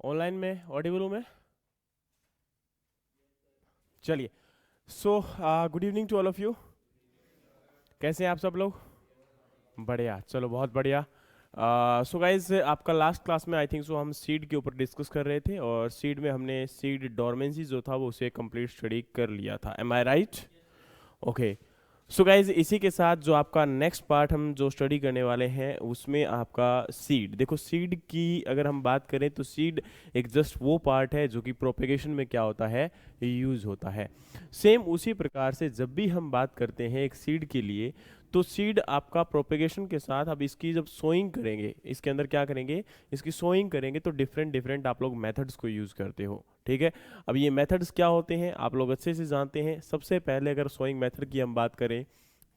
Online में Audible हूँ मैं? चलिए। So good evening to all of you. कैसे हैं आप सब लोग? बढ़िया, चलो बहुत बढ़िया। सो गाइज, आपका लास्ट क्लास में आई थिंक सो हम सीड के ऊपर डिस्कस कर रहे थे, और सीड में हमने सीड डोरमेंसी जो था वो उसे कंप्लीट स्टडी कर लिया था। एम आई राइट? ओके। सो गाइज, इसी के साथ जो आपका नेक्स्ट पार्ट हम जो स्टडी करने वाले हैं उसमें आपका सीड। देखो, सीड की अगर हम बात करें तो सीड एक जस्ट वो पार्ट है जो कि प्रोपेगेशन में क्या होता है, यूज होता है। सेम उसी प्रकार से जब भी हम बात करते हैं एक सीड के लिए, तो सीड आपका प्रोपेगेशन के साथ, अब इसकी जब सोइंग करेंगे, इसके अंदर क्या करेंगे, इसकी सोइंग करेंगे, तो डिफरेंट डिफरेंट आप लोग मेथड्स को यूज करते हो। ठीक है। अब ये मेथड्स क्या होते हैं आप लोग अच्छे से जानते हैं। सबसे पहले अगर सोइंग मेथड की हम बात करें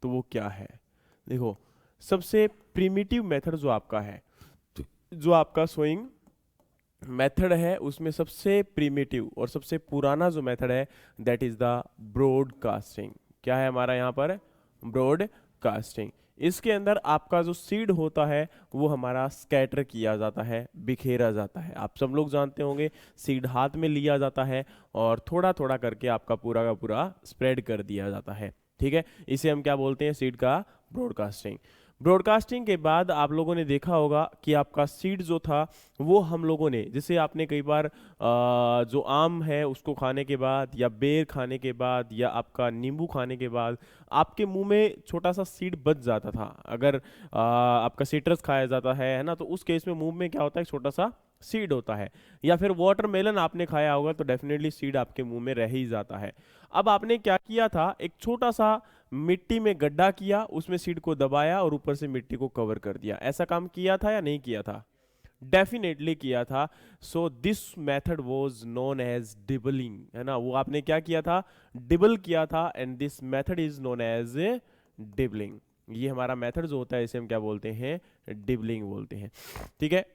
तो वो क्या है? देखो, सबसे प्रिमिटिव मेथड जो आपका है, जो आपका सोइंग मेथड है, उसमें सबसे प्रिमिटिव और सबसे पुराना जो मेथड है दैट इज द ब्रॉडकास्टिंग। क्या है हमारा यहाँ पर? ब्रॉडकास्टिंग। इसके अंदर आपका जो सीड होता है वो हमारा स्कैटर किया जाता है, बिखेरा जाता है। आप सब लोग जानते होंगे, सीड हाथ में लिया जाता है और थोड़ा थोड़ा करके आपका पूरा का पूरा स्प्रेड कर दिया जाता है। ठीक है। इसे हम क्या बोलते हैं? सीड का ब्रॉडकास्टिंग। ब्रॉडकास्टिंग के बाद आप लोगों ने देखा होगा कि आपका सीड जो था वो हम लोगों ने, जैसे आपने कई बार जो आम है उसको खाने के बाद, या बेर खाने के बाद, या आपका नींबू खाने के बाद आपके मुंह में छोटा सा सीड बच जाता था। अगर आपका सिट्रस खाया जाता है ना, तो उस केस में मुंह में क्या होता है, छोटा सा सीड होता है। या फिर वाटरमेलन आपने खाया होगा तो डेफिनेटली सीड आपके मुंह में रह ही जाता है। अब आपने क्या किया था, एक छोटा सा मिट्टी में गड्ढा किया, उसमें सीड को दबाया और ऊपर से मिट्टी को कवर कर दिया। ऐसा काम किया था या नहीं किया था? डेफिनेटली किया था। So this method was known as dibbling, है ना। वो आपने क्या किया था? डिबल किया था, and this method is known as dibbling. ये हमारा मेथड जो होता है इसे हम क्या बोलते हैं? डिबलिंग बोलते हैं। ठीक है।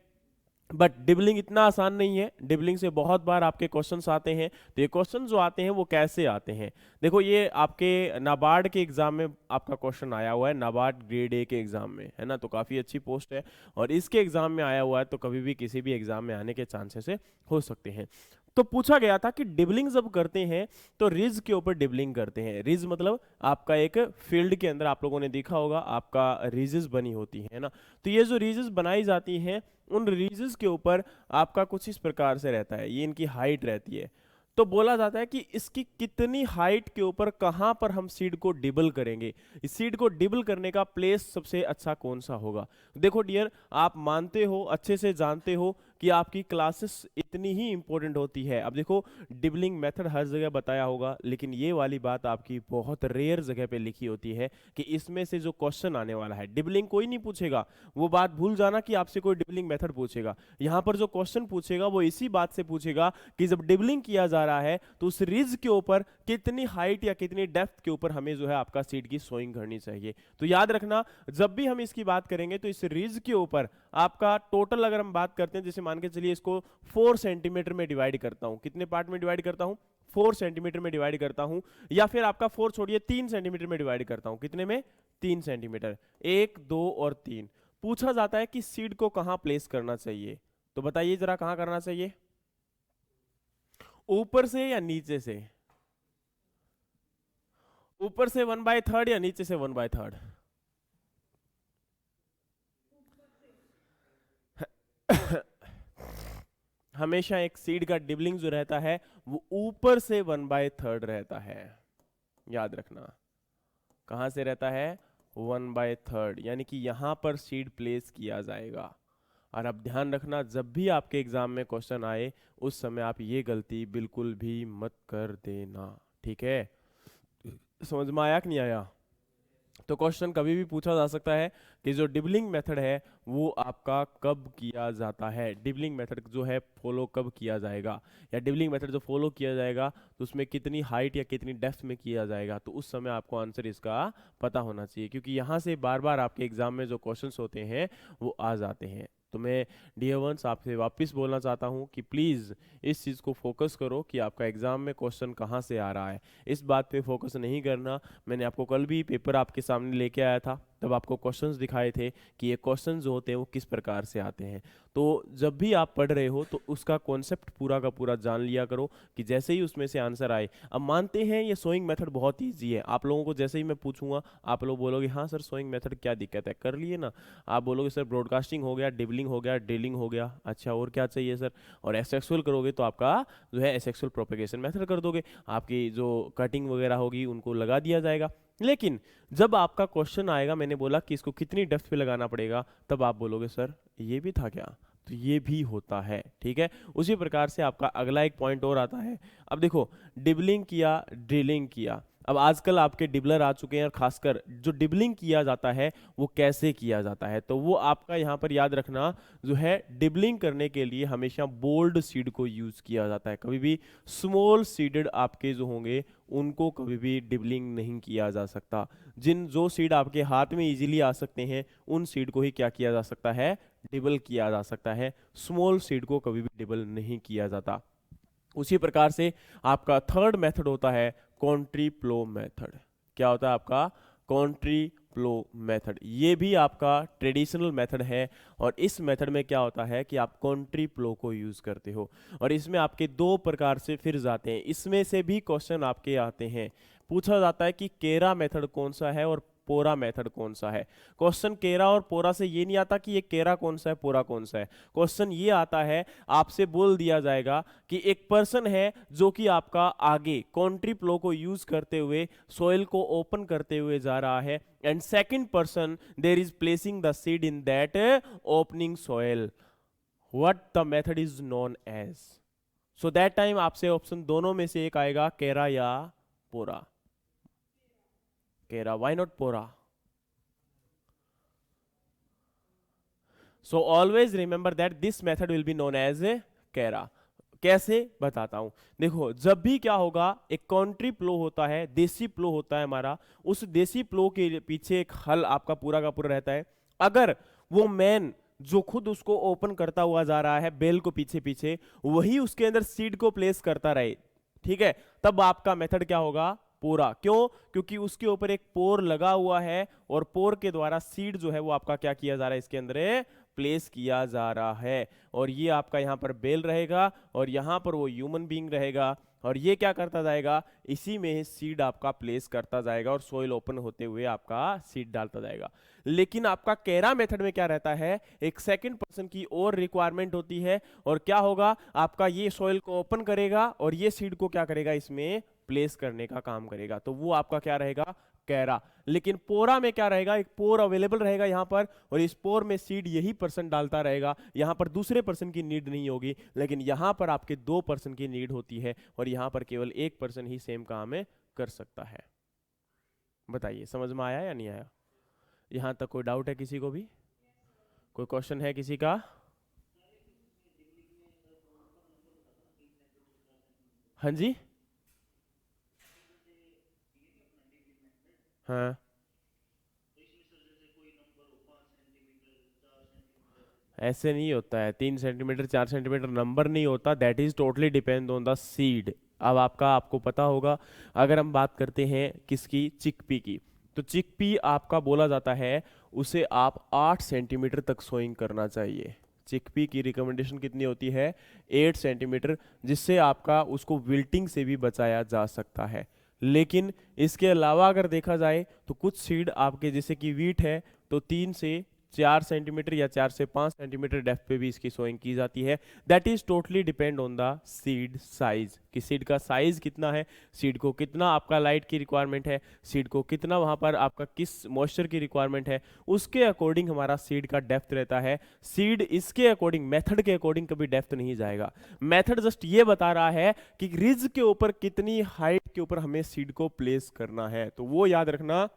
बट डिबलिंग इतना आसान नहीं है। डिबलिंग से बहुत बार आपके क्वेश्चंस आते हैं। तो ये क्वेश्चन जो आते हैं वो कैसे आते हैं? देखो, ये आपके नाबार्ड के एग्जाम में आपका क्वेश्चन आया हुआ है, नाबार्ड ग्रेड ए के एग्जाम में, है ना। तो काफी अच्छी पोस्ट है, और इसके एग्जाम में आया हुआ है, तो कभी भी किसी भी एग्जाम में आने के चांसेस हो सकते हैं। तो पूछा गया था कि डिबलिंग जब करते हैं तो रिज के ऊपर डिबलिंग करते हैं। रिज मतलब आपका एक फील्ड के अंदर आप लोगों ने देखा होगा आपका रीजेस बनी होती है ना। तो ये जो रीजेस बनाई जाती हैं, उन रीजेस के ऊपर आपका कुछ इस प्रकार से रहता है, ये इनकी हाइट रहती है। तो बोला जाता है कि इसकी कितनी हाइट के ऊपर कहां पर हम सीड को डिबल करेंगे, इस सीड को डिबल करने का प्लेस सबसे अच्छा कौन सा होगा। देखो डियर, आप मानते हो, अच्छे से जानते हो कि आपकी क्लासेस इतनी ही इंपॉर्टेंट होती है। अब देखो, डिबलिंग मेथड हर जगह बताया होगा, लेकिन ये वाली बात आपकी बहुत रेयर जगह पे लिखी होती है कि इसमें से जो क्वेश्चन आने वाला है, डिबलिंग कोई नहीं पूछेगा। वो बात भूल जाना कि आपसे कोई डिबलिंग मेथड पूछेगा। यहाँ पर जो क्वेश्चन पूछेगा वो इसी बात से पूछेगा कि जब डिबलिंग किया जा रहा है तो उस रिज के ऊपर कितनी हाइट या कितनी डेप्थ के ऊपर हमें जो है आपका सीड की सोइंग करनी चाहिए। तो याद रखना, जब भी हम इसकी बात करेंगे तो इस रिज के ऊपर आपका टोटल अगर हम बात करते हैं, जैसे मान के चलिए इसको 4 सेंटीमीटर में डिवाइड करता हूं। कितने पार्ट में डिवाइड करता हूं? 4 सेंटीमीटर में डिवाइड करता हूं। या फिर आपका 4 छोड़िए, 3 सेंटीमीटर में डिवाइड करता हूं। कितने में? 3 सेंटीमीटर। 1, 2 और 3। पूछा जाता है कि सीड को कहां प्लेस करना चाहिए, तो बताइए जरा कहां करना चाहिए? ऊपर से या नीचे से? ऊपर से 1/3 या नीचे से 1/3? हमेशा एक सीड का डिबलिंग जो रहता है वो ऊपर से 1/3 रहता है। याद रखना, कहां से रहता है? 1/3, यानी कि यहां पर सीड प्लेस किया जाएगा। और अब ध्यान रखना, जब भी आपके एग्जाम में क्वेश्चन आए उस समय आप ये गलती बिल्कुल भी मत कर देना। ठीक है। समझ में आया कि नहीं आया? तो क्वेश्चन कभी भी पूछा जा सकता है कि जो डिबलिंग मेथड है वो आपका कब किया जाता है, डिबलिंग मेथड जो है फॉलो कब किया जाएगा, या डिबलिंग मेथड जो फॉलो किया जाएगा तो उसमें कितनी हाइट या कितनी डेप्थ में किया जाएगा। तो उस समय आपको आंसर इसका पता होना चाहिए, क्योंकि यहाँ से बार बार आपके एग्जाम में जो क्वेश्चंस होते हैं वो आ जाते हैं। तो मैं डियर वंस आपसे वापस बोलना चाहता हूँ कि प्लीज़ इस चीज़ को फोकस करो कि आपका एग्जाम में क्वेश्चन कहाँ से आ रहा है। इस बात पे फोकस नहीं करना। मैंने आपको कल भी पेपर आपके सामने लेके आया था, तब आपको क्वेश्चंस दिखाए थे कि ये क्वेश्चंस जो होते हैं वो किस प्रकार से आते हैं। तो जब भी आप पढ़ रहे हो तो उसका कॉन्सेप्ट पूरा का पूरा जान लिया करो कि जैसे ही उसमें से आंसर आए, अब मानते हैं ये सोइंग मेथड बहुत ईजी है, आप लोगों को जैसे ही मैं पूछूंगा आप लोग बोलोगे हाँ सर सोइंग मेथड क्या दिक्कत है, कर लिए ना। आप बोलोगे सर ब्रॉडकास्टिंग हो गया, डिबलिंग हो गया, ड्रिलिंग हो गया, अच्छा और क्या चाहिए सर, और एसेक्सुअल करोगे तो आपका जो है एसेक्सुअल प्रोपेगेशन मेथड कर दोगे, आपकी जो कटिंग वगैरह होगी उनको लगा दिया जाएगा। लेकिन जब आपका क्वेश्चन आएगा, मैंने बोला कि इसको कितनी डेप्थ पे लगाना पड़ेगा, तब आप बोलोगे सर ये भी था क्या, तो ये भी होता है, ठीक है। उसी प्रकार से आपका अगला एक पॉइंट और आता है। अब देखो डिबलिंग किया, ड्रिलिंग किया, अब आजकल आपके डिबलर आ चुके हैं, और खासकर जो डिबलिंग किया जाता है वो कैसे किया जाता है, तो वो आपका यहाँ पर याद रखना जो है, डिबलिंग करने के लिए हमेशा बोल्ड सीड को यूज किया जाता है, कभी भी स्मॉल सीडेड आपके जो होंगे उनको कभी भी डिबलिंग नहीं किया जा सकता। जो सीड आपके हाथ में इजीली आ सकते हैं उन सीड को ही क्या किया जा सकता है, डिबल किया जा सकता है, स्मॉल सीड को कभी भी डिबल नहीं किया जाता। उसी प्रकार से आपका थर्ड मेथड होता है कॉन्ट्री प्लो मेथड। क्या होता है आपका कॉन्ट्री प्लो मेथड, ये भी आपका ट्रेडिशनल मेथड है, और इस मेथड में क्या होता है कि आप कॉन्ट्री प्लो को यूज करते हो, और इसमें आपके दो प्रकार से फिर जाते हैं, इसमें से भी क्वेश्चन आपके आते हैं, पूछा जाता है कि केरा मेथड कौन सा है और पोरा मेथड कौन सा है। क्वेश्चन केरा और पोरा से ये नहीं आता कि ये केरा कौन सा है पोरा कौन सा है, क्वेश्चन ये आता है, आपसे बोल दिया जाएगा कि एक पर्सन है जो कि आपका आगे कॉन्ट्री प्लो को यूज करते हुए सॉइल को ओपन करते हुए जा रहा है, and second person there is placing the seed in that opening soil, what the method is known as. So that time आपसे ऑप्शन दोनों में से एक आएगा, केरा या पोरा। केरा, why not pora? So always remember that this method will be known as a केरा। कैसे बताता हूं, देखो जब भी क्या होगा, एक कॉन्ट्री प्लो होता है, देसी प्लो होता है हमारा, उस देसी प्लो के पीछे एक हल आपका पूरा का पूरा रहता है, अगर वो मैन जो खुद उसको ओपन करता हुआ जा रहा है बेल को पीछे पीछे, वही उसके अंदर सीड को प्लेस करता रहे, ठीक है, तब आपका मेथड क्या होगा, पोरा। क्यों, क्योंकि उसके ऊपर एक पोर लगा हुआ है, और पोर के द्वारा सीड जो है वो आपका क्या किया जा रहा है, इसके अंदर प्लेस किया जा रहा है, और ये आपका यहां पर बेल रहेगा, और यहां पर वो ह्यूमन बीइंग रहेगा, और ये क्या करता जाएगा, इसी में सीड आपका प्लेस करता जाएगा, और सोइल ओपन होते हुए आपका सीड डालता जाएगा। लेकिन आपका केरा मेथड में क्या रहता है, एक सेकंड पर्सन की और रिक्वायरमेंट होती है, और क्या होगा, आपका ये सोइल को ओपन करेगा और ये सीड को क्या करेगा, इसमें प्लेस करने का काम करेगा, तो वो आपका क्या रहेगा, केरा। लेकिन पोरा में क्या रहेगा, एक पोर अवेलेबल रहेगा यहां पर, और इस पोर में सीड यही पर्सन डालता रहेगा, यहां पर दूसरे पर्सन की नीड नहीं होगी, लेकिन यहां पर आपके दो पर्सन की नीड होती है, और यहां पर केवल एक पर्सन ही सेम काम कर सकता है। बताइए समझ में आया या नहीं आया, यहां तक कोई डाउट है किसी को भी, कोई क्वेश्चन है किसी का? हाँ जी, हाँ, ऐसे नहीं होता है, 3 सेंटीमीटर 4 सेंटीमीटर नंबर नहीं होता, that is totally depend on the seed. अब आपको पता होगा, अगर हम बात करते हैं किसकी, चिकपी की, तो चिकपी आपका बोला जाता है उसे आप 8 सेंटीमीटर तक सोइंग करना चाहिए। चिकपी की रिकमेंडेशन कितनी होती है, 8 सेंटीमीटर, जिससे आपका उसको विल्टिंग से भी बचाया जा सकता है। लेकिन इसके अलावा अगर देखा जाए तो कुछ सीड आपके जैसे कि वीट है, तो 3 से 4 सेंटीमीटर या 4 से 5 सेंटीमीटर डेप्थ पे भी इसकी सोइंग की जाती है। That is totally depend on the seed size, कि सीड का साइज कितना है, सीड को कितना आपका लाइट की रिक्वायरमेंट है, सीड को कितना वहां पर आपका किस मॉइस्चर की रिक्वायरमेंट है, उसके अकॉर्डिंग हमारा सीड का डेप्थ रहता है। सीड इसके अकॉर्डिंग, मेथड के अकॉर्डिंग कभी डेप्थ नहीं जाएगा। मेथड जस्ट ये बता रहा है कि रिज के ऊपर कितनी हाइट के ऊपर हमें सीड को प्लेस करना है, तो वो याद रखना,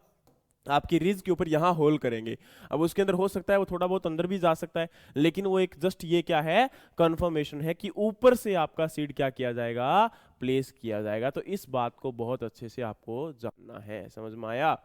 आपकी रिज के ऊपर यहां होल करेंगे, अब उसके अंदर हो सकता है वो थोड़ा बहुत अंदर भी जा सकता है, लेकिन वो एक जस्ट ये क्या है, कंफर्मेशन है कि ऊपर से आपका सीड क्या किया जाएगा, प्लेस किया जाएगा। तो इस बात को बहुत अच्छे से आपको जानना है, समझ में आया।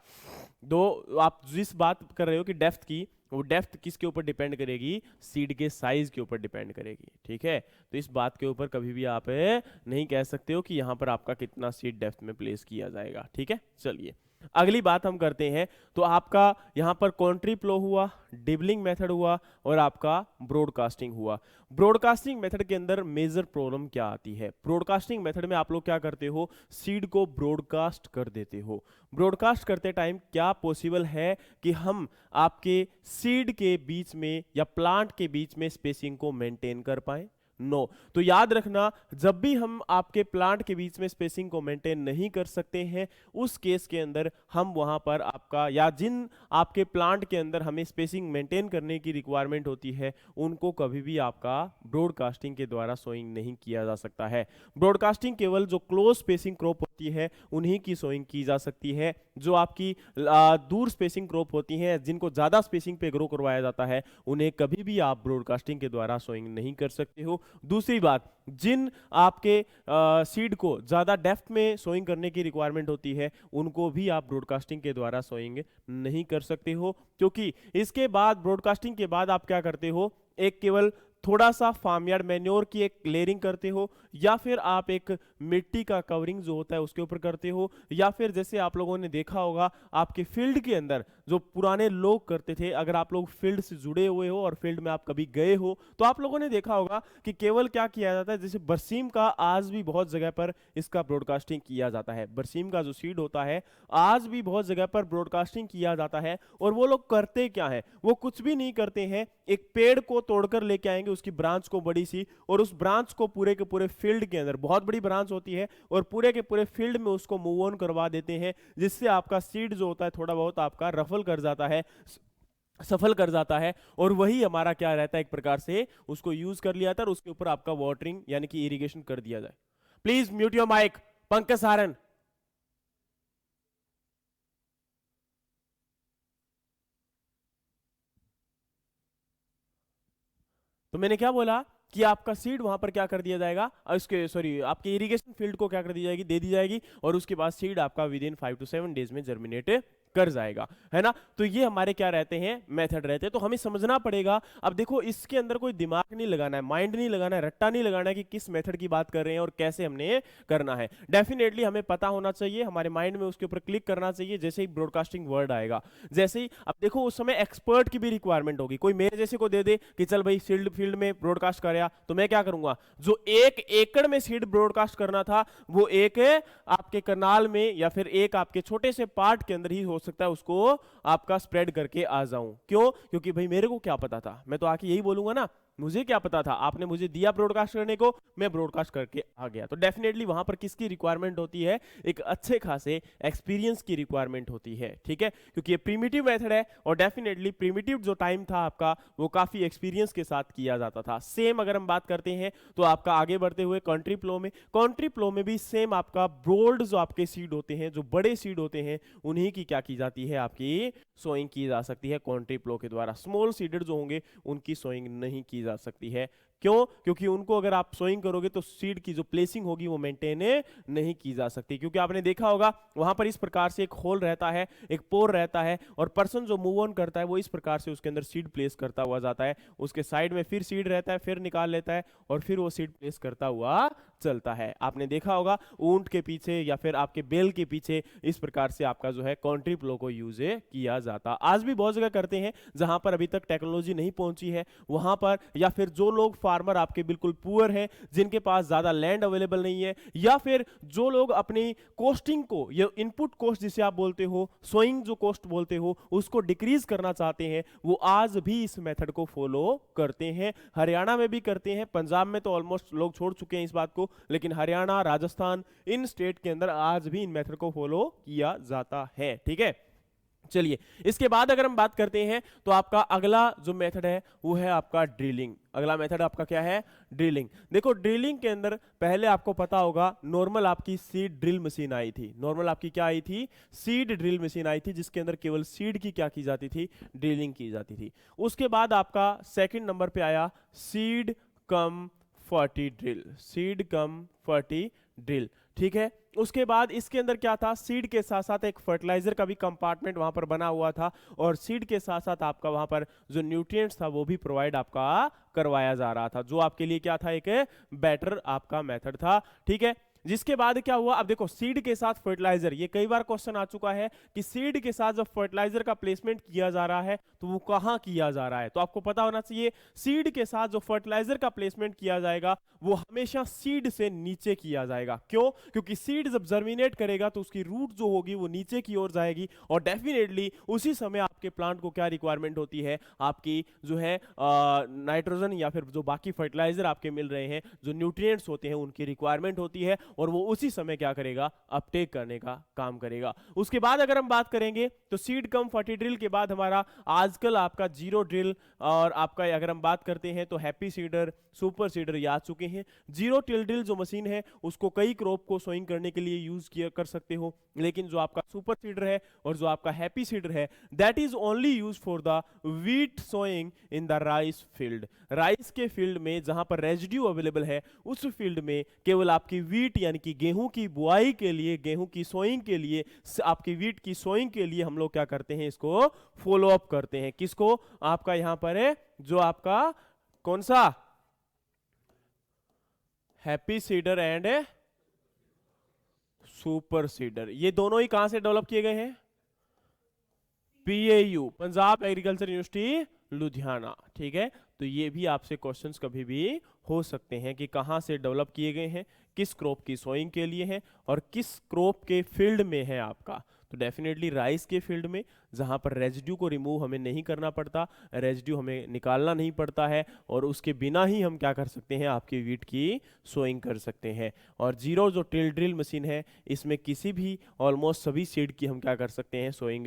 दो, आप जिस बात कर रहे हो कि डेप्थ की, वो डेप्थ किसके ऊपर डिपेंड करेगी, सीड के साइज के ऊपर डिपेंड करेगी, ठीक है। तो इस बात के ऊपर कभी भी आप नहीं कह सकते हो कि यहां पर आपका कितना सीड डेप्थ में प्लेस किया जाएगा, ठीक है। चलिए अगली बात हम करते हैं, तो आपका यहाँ पर कॉन्ट्री प्लो हुआ, डिबलिंग मेथड हुआ और आपका ब्रॉडकास्टिंग हुआ। ब्रॉडकास्टिंग मेथड के अंदर मेजर प्रॉब्लम क्या आती है? ब्रॉडकास्टिंग मेथड में आप लोग क्या करते हो, सीड को ब्रॉडकास्ट कर देते हो। ब्रॉडकास्ट करते टाइम क्या पॉसिबल है कि हम आपके सीड के बीच में या प्लांट के बीच में स्पेसिंग को मेंटेन कर पाए? नो। तो याद रखना, जब भी हम आपके प्लांट के बीच में स्पेसिंग को मेंटेन नहीं कर सकते हैं, उस केस के अंदर हम वहां पर आपका, या जिन आपके प्लांट के अंदर हमें स्पेसिंग मेंटेन करने की रिक्वायरमेंट होती है, उनको कभी भी आपका ब्रॉडकास्टिंग के द्वारा सोइंग नहीं किया जा सकता है। ब्रॉडकास्टिंग केवल जो क्लोज स्पेसिंग क्रॉप होती है उन्हीं की सोइंग की जा सकती है। जो आपकी दूर स्पेसिंग क्रॉप होती हैं, जिनको ज्यादा स्पेसिंग पे ग्रो करवाया जाता है, उन्हें कभी भी आप ब्रॉडकास्टिंग के द्वारा सोइंग नहीं कर सकते हो। दूसरी बात, जिन आपके सीड को ज्यादा डेप्थ में सोइंग करने की रिक्वायरमेंट होती है, उनको भी आप ब्रॉडकास्टिंग के द्वारा सोइंग नहीं कर सकते हो, क्योंकि इसके बाद ब्रॉडकास्टिंग के बाद आप क्या करते हो, एक केवल थोड़ा सा फार्मयार्ड मैन्योर की एक लेयरिंग करते हो, या फिर आप एक मिट्टी का कवरिंग जो होता है उसके ऊपर करते हो, या फिर जैसे आप लोगों ने देखा होगा आपके फील्ड के अंदर जो पुराने लोग करते थे, अगर आप लोग फील्ड से जुड़े हुए हो और फील्ड में आप कभी गए हो, तो आप लोगों ने देखा होगा कि केवल क्या किया जाता है, जैसे बरसीम का आज भी बहुत जगह पर इसका ब्रॉडकास्टिंग किया जाता है। बरसीम का जो सीड होता है आज भी बहुत जगह पर ब्रॉडकास्टिंग किया जाता है। और वो लोग करते क्या है, वो कुछ भी नहीं करते हैं, एक पेड़ को तोड़कर लेके आएंगे, उसकी ब्रांच को बड़ी सी, और उस ब्रांच को पूरे के पूरे फील्ड के अंदर, बहुत बड़ी ब्रांच होती है, और पूरे के पूरे फील्ड में उसको मूव ऑन करवा देते हैं, जिससे आपका सीड जो होता है थोड़ा बहुत आपका रफल कर जाता है, सफल कर जाता है। और वही हमारा क्या रहता है, एक प्रकार से उसको यूज कर लिया था और उसके ऊपर आपका वाटरिंग यानी कि इरिगेशन कर दिया जाए। Please mute your mic, Pankaj Saran. तो मैंने क्या बोला कि आपका सीड वहां पर क्या कर दिया जाएगा, इसके सॉरी आपके इरिगेशन फील्ड को क्या कर दी जाएगी, दे दी जाएगी, और उसके बाद सीड आपका विद इन 5 to 7 डेज में जर्मिनेट कर जाएगा, है ना। तो ये हमारे क्या रहते हैं, मेथड रहते हैं। तो हमें समझना पड़ेगा, अब देखो इसके अंदर कोई दिमाग नहीं लगाना है, माइंड नहीं लगाना है, रट्टा नहीं लगाना है कि किस मेथड की बात कर रहे हैं और कैसे हमने करना है। डेफिनेटली हमें पता होना चाहिए, हमारे माइंड में उसके ऊपर क्लिक करना चाहिए जैसे ही ब्रॉडकास्टिंग वर्ड आएगा। जैसे ही अब देखो उस समय एक्सपर्ट की भी रिक्वायरमेंट होगी, कोई मेरे जैसे को दे दे कि चल भाई फील्ड में ब्रॉडकास्ट कर, तो मैं क्या करूंगा, जो 1 एकड़ में सीड ब्रॉडकास्ट करना था, वो एक आपके कनाल में या फिर एक आपके छोटे से पार्ट के अंदर ही हो सकता है उसको आपका स्प्रेड करके आ जाऊं। क्यों? क्योंकि भाई मेरे को क्या पता था, मैं तो आके यही बोलूंगा ना, मुझे क्या पता था, आपने मुझे दिया ब्रॉडकास्ट करने को, मैं ब्रॉडकास्ट करके आ गया। तो डेफिनेटली वहां पर किसकी रिक्वायरमेंट होती है, एक अच्छे खासे एक्सपीरियंस की रिक्वायरमेंट होती है, ठीक है, क्योंकि ये प्रिमिटिव मेथड है और डेफिनेटली प्रिमिटिव जो टाइम था आपका वो काफी एक्सपीरियंस के साथ किया जाता था। सेम अगर हम बात करते हैं तो आपका आगे बढ़ते हुए कंट्री प्लो में, कंट्री प्लो में भी सेम आपका ब्रोड जो आपके सीड होते हैं, जो बड़े सीड होते हैं, उन्हीं की क्या की जाती है, आपकी सोइंग की जा सकती है कंट्री प्लो के द्वारा। स्मॉल सीडेड जो होंगे उनकी सोइंग नहीं की जा सकती है। क्यों? क्योंकि उनको अगर आप सोइंग करोगे तो सीड की जो प्लेसिंग होगी वो मेंटेन नहीं की जा सकती, क्योंकि आपने देखा होगा वहां पर इस प्रकार से एक होल रहता है, एक पोर रहता है, और पर्सन जो मूव ऑन करता है वो इस प्रकार से उसके अंदर सीड प्लेस करता हुआ जाता है, उसके साइड में फिर सीड रहता है, फिर निकाल लेता है और फिर वो सीड प्लेस करता हुआ चलता है। आपने देखा होगा ऊंट के पीछे या फिर आपके बेल के पीछे इस प्रकार से आपका जो है कंट्री प्लो को यूज किया जाता। आज भी बहुत जगह करते हैं जहां पर अभी तक टेक्नोलॉजी नहीं पहुंची है वहां पर, या फिर जो लोग फार्मर आपके बिल्कुल पुअर हैं, जिनके पास ज्यादा लैंड अवेलेबल नहीं है, या फिर जो लोग अपनी कॉस्टिंग को, या इनपुट कॉस्ट जिसे आप बोलते हो, सोइंग जो कॉस्ट बोलते हो, उसको डिक्रीज करना चाहते हैं, वो आज भी इस मेथड को फॉलो करते हैं। हरियाणा में भी करते हैं, पंजाब में तो ऑलमोस्ट लोग छोड़ चुके हैं इस बात को, लेकिन हरियाणा, राजस्थान, इन स्टेट के अंदर आज भी इन मेथड को फॉलो किया जाता है, ठीक है। चलिए इसके बाद अगर हम बात करते हैं तो आपका अगला जो मेथड है वो है आपका ड्रिलिंग। अगला मेथड आपका क्या है, ड्रिलिंग। देखो ड्रिलिंग के अंदर पहले आपको पता होगा नॉर्मल आपकी सीड ड्रिल मशीन आई थी, नॉर्मल आपकी क्या आई थी, सीड ड्रिल मशीन आई थी, जिसके अंदर केवल सीड की क्या की जाती थी, ड्रिलिंग की जाती थी। उसके बाद आपका सेकंड नंबर पे आया सीड कम फर्टी ड्रिल, सीड कम फर्टी ड्रिल, ठीक है। उसके बाद इसके अंदर क्या था, सीड के साथ साथ एक फर्टिलाइजर का भी कंपार्टमेंट वहां पर बना हुआ था, और सीड के साथ साथ आपका वहां पर जो न्यूट्रिएंट्स था वो भी प्रोवाइड आपका करवाया जा रहा था, जो आपके लिए क्या था, एक बेटर आपका मेथड था, ठीक है। जिसके बाद क्या हुआ, अब देखो सीड के साथ फर्टिलाइजर, ये कई बार क्वेश्चन आ चुका है कि सीड के साथ जब फर्टिलाइजर का प्लेसमेंट किया जा रहा है तो वो कहां किया जा रहा है, तो आपको पता होना चाहिए सीड के साथ जो फर्टिलाइजर का प्लेसमेंट किया जाएगा वो हमेशा सीड से नीचे किया जाएगा। क्यों? क्योंकि सीड जब जर्मिनेट करेगा तो उसकी रूट जो होगी वो नीचे की ओर जाएगी, और डेफिनेटली उसी समय आपके प्लांट को क्या रिक्वायरमेंट होती है, आपकी जो है नाइट्रोजन या फिर जो बाकी फर्टिलाइजर आपके मिल रहे हैं, जो न्यूट्रिएंट्स होते हैं उनकी रिक्वायरमेंट होती है, और वो उसी समय क्या करेगा, अपटेक करने का काम करेगा। उसके बाद अगर हम बात करेंगे तो सीड कम फर्टी ड्रिल के बाद हमारा आजकल आपका जीरो ड्रिल, और आपका अगर हम बात करते हैं तो हैप्पी सीडर, सुपर सीडर ये आ चुके हैं। जीरो टिल ड्रिल जो मशीन है उसको कई क्रॉप को सोइंग करने के लिए यूज किया कर सकते हो, लेकिन जो आपका सुपर सीडर है और जो आपका हैप्पी सीडर है that is only use for the wheat sowing in the rice field. Rice के फील्ड में जहां पर रेजिड्यू अवेलेबल है उस फील्ड में केवल आपकी वीट यानी कि गेहूं की बुआई के लिए, गेहूं की सोइंग के लिए, आपकी वीट की सोइंग के लिए हम लोग क्या करते हैं, इसको फॉलो अप करते हैं। किसको? आपका यहां पर है जो आपका कौन सा happy seeder and super seeder, ये दोनों ही कहां से डेवलप किए गए हैं, PAU, Punjab agriculture university Ludhiana. ठीक है, तो ये भी आपसे क्वेश्चंस कभी भी हो सकते हैं कि कहां से डेवलप किए गए हैं, किस क्रॉप की सोइंग के लिए हैं, और किस क्रॉप के फील्ड में है आपका। तो डेफिनेटली राइस के फील्ड में, जहां पर रेजिड्यू को रिमूव हमें नहीं करना पड़ता, रेजिड्यू हमें निकालना नहीं पड़ता है, और उसके बिना ही हम क्या कर सकते हैं, आपकी वीट की सोइंग कर सकते हैं। और जीरो जो टिल ड्रिल मशीन है इसमें किसी भी ऑलमोस्ट सभी सीड की हम क्या कर सकते हैं, सोइंग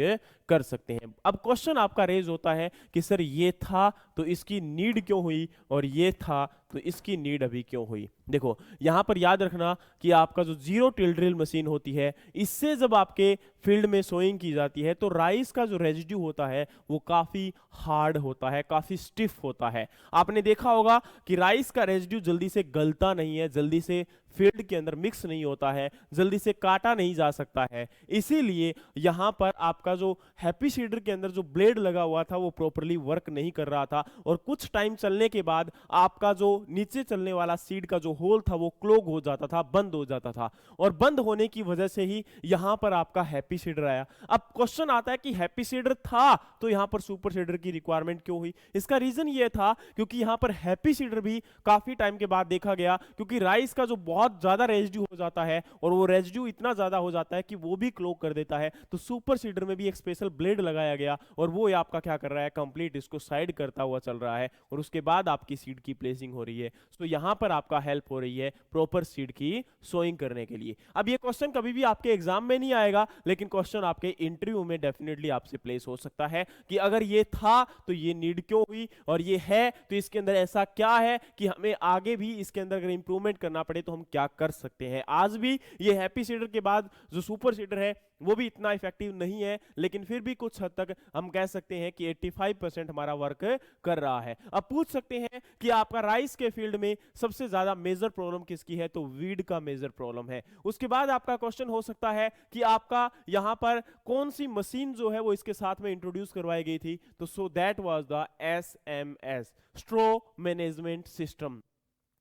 कर सकते हैं। अब क्वेश्चन आपका रेज होता है कि सर ये था तो इसकी नीड क्यों हुई, और ये था तो इसकी नीड अभी क्यों हुई। देखो यहां पर याद रखना कि आपका जो जीरो टिल ड्रिल मशीन होती है, इससे जब आपके फील्ड में सोइंग की जाती है तो राइस का जो रेजिड्यू होता है वो काफी हार्ड होता है, काफी स्टिफ होता है। आपने देखा होगा कि राइस का रेजिड्यू जल्दी से गलता नहीं है, जल्दी से फील्ड के अंदर मिक्स नहीं होता है, जल्दी से काटा नहीं जा सकता है। इसीलिए यहां पर आपका जो हैप्पी सीडर के अंदर जो ब्लेड लगा हुआ था वो प्रॉपरली वर्क नहीं कर रहा था, और कुछ टाइम चलने के बाद आपका जो नीचे चलने वाला सीड का जो होल था वो क्लोग हो जाता था, बंद हो जाता था, और बंद होने की वजह से ही यहां पर आपका हैप्पी सीडर आया। अब क्वेश्चन आता है कि हैप्पी सीडर था तो यहां पर सुपर सीडर की रिक्वायरमेंट क्यों हुई। इसका रीजन ये था क्योंकि यहां पर हैप्पी सीडर भी काफी टाइम के बाद देखा गया, क्योंकि राइस का जो बहुत ज्यादा रेजिड्यू हो जाता है, और वो रेजिड्यू इतना ज्यादा हो जाता है कि वो भी क्लोग कर देता है, तो सुपर सीडर में भी एक स्पेशल ब्लेड लगाया गया, और वो आपका क्या कर रहा है, कंप्लीट इसको साइड करता हुआ चल रहा है, और उसके बाद आपकी सीड की प्लेसिंग हो रही है। तो यहां पर आपका हेल्प हो रही है प्रॉपर सीड की सोइंग करने के लिए। अब ये क्वेश्चन कभी भी आपके एग्जाम में नहीं आएगा, लेकिन क्वेश्चन आपके इंटरव्यू में डेफिनेटली आपसे प्लेस हो सकता है कि अगर ये था तो ये नीड क्यों हुई, और ये है तो इसके अंदर ऐसा क्या है कि हमें आगे भी इसके अंदर अगर इंप्रूवमेंट करना पड़े तो हम क्या कर सकते हैं। आज भी ये हैप्पी सीडर के बाद जो सुपर सीडर है वो भी इतना इफेक्टिव नहीं है, लेकिन फिर भी कुछ हद तक हम कह सकते हैं कि 85% हमारा वर्क कर रहा है। अब पूछ सकते हैं कि आपका राइस के फील्ड में सबसे ज्यादा मेजर प्रॉब्लम किसकी है, तो वीड का मेजर प्रॉब्लम है। उसके बाद आपका क्वेश्चन हो सकता है कि आपका यहां पर कौन सी मशीन जो है वो इसके साथ में इंट्रोड्यूस करवाई गई थी, तो so that was the SMS, straw management system.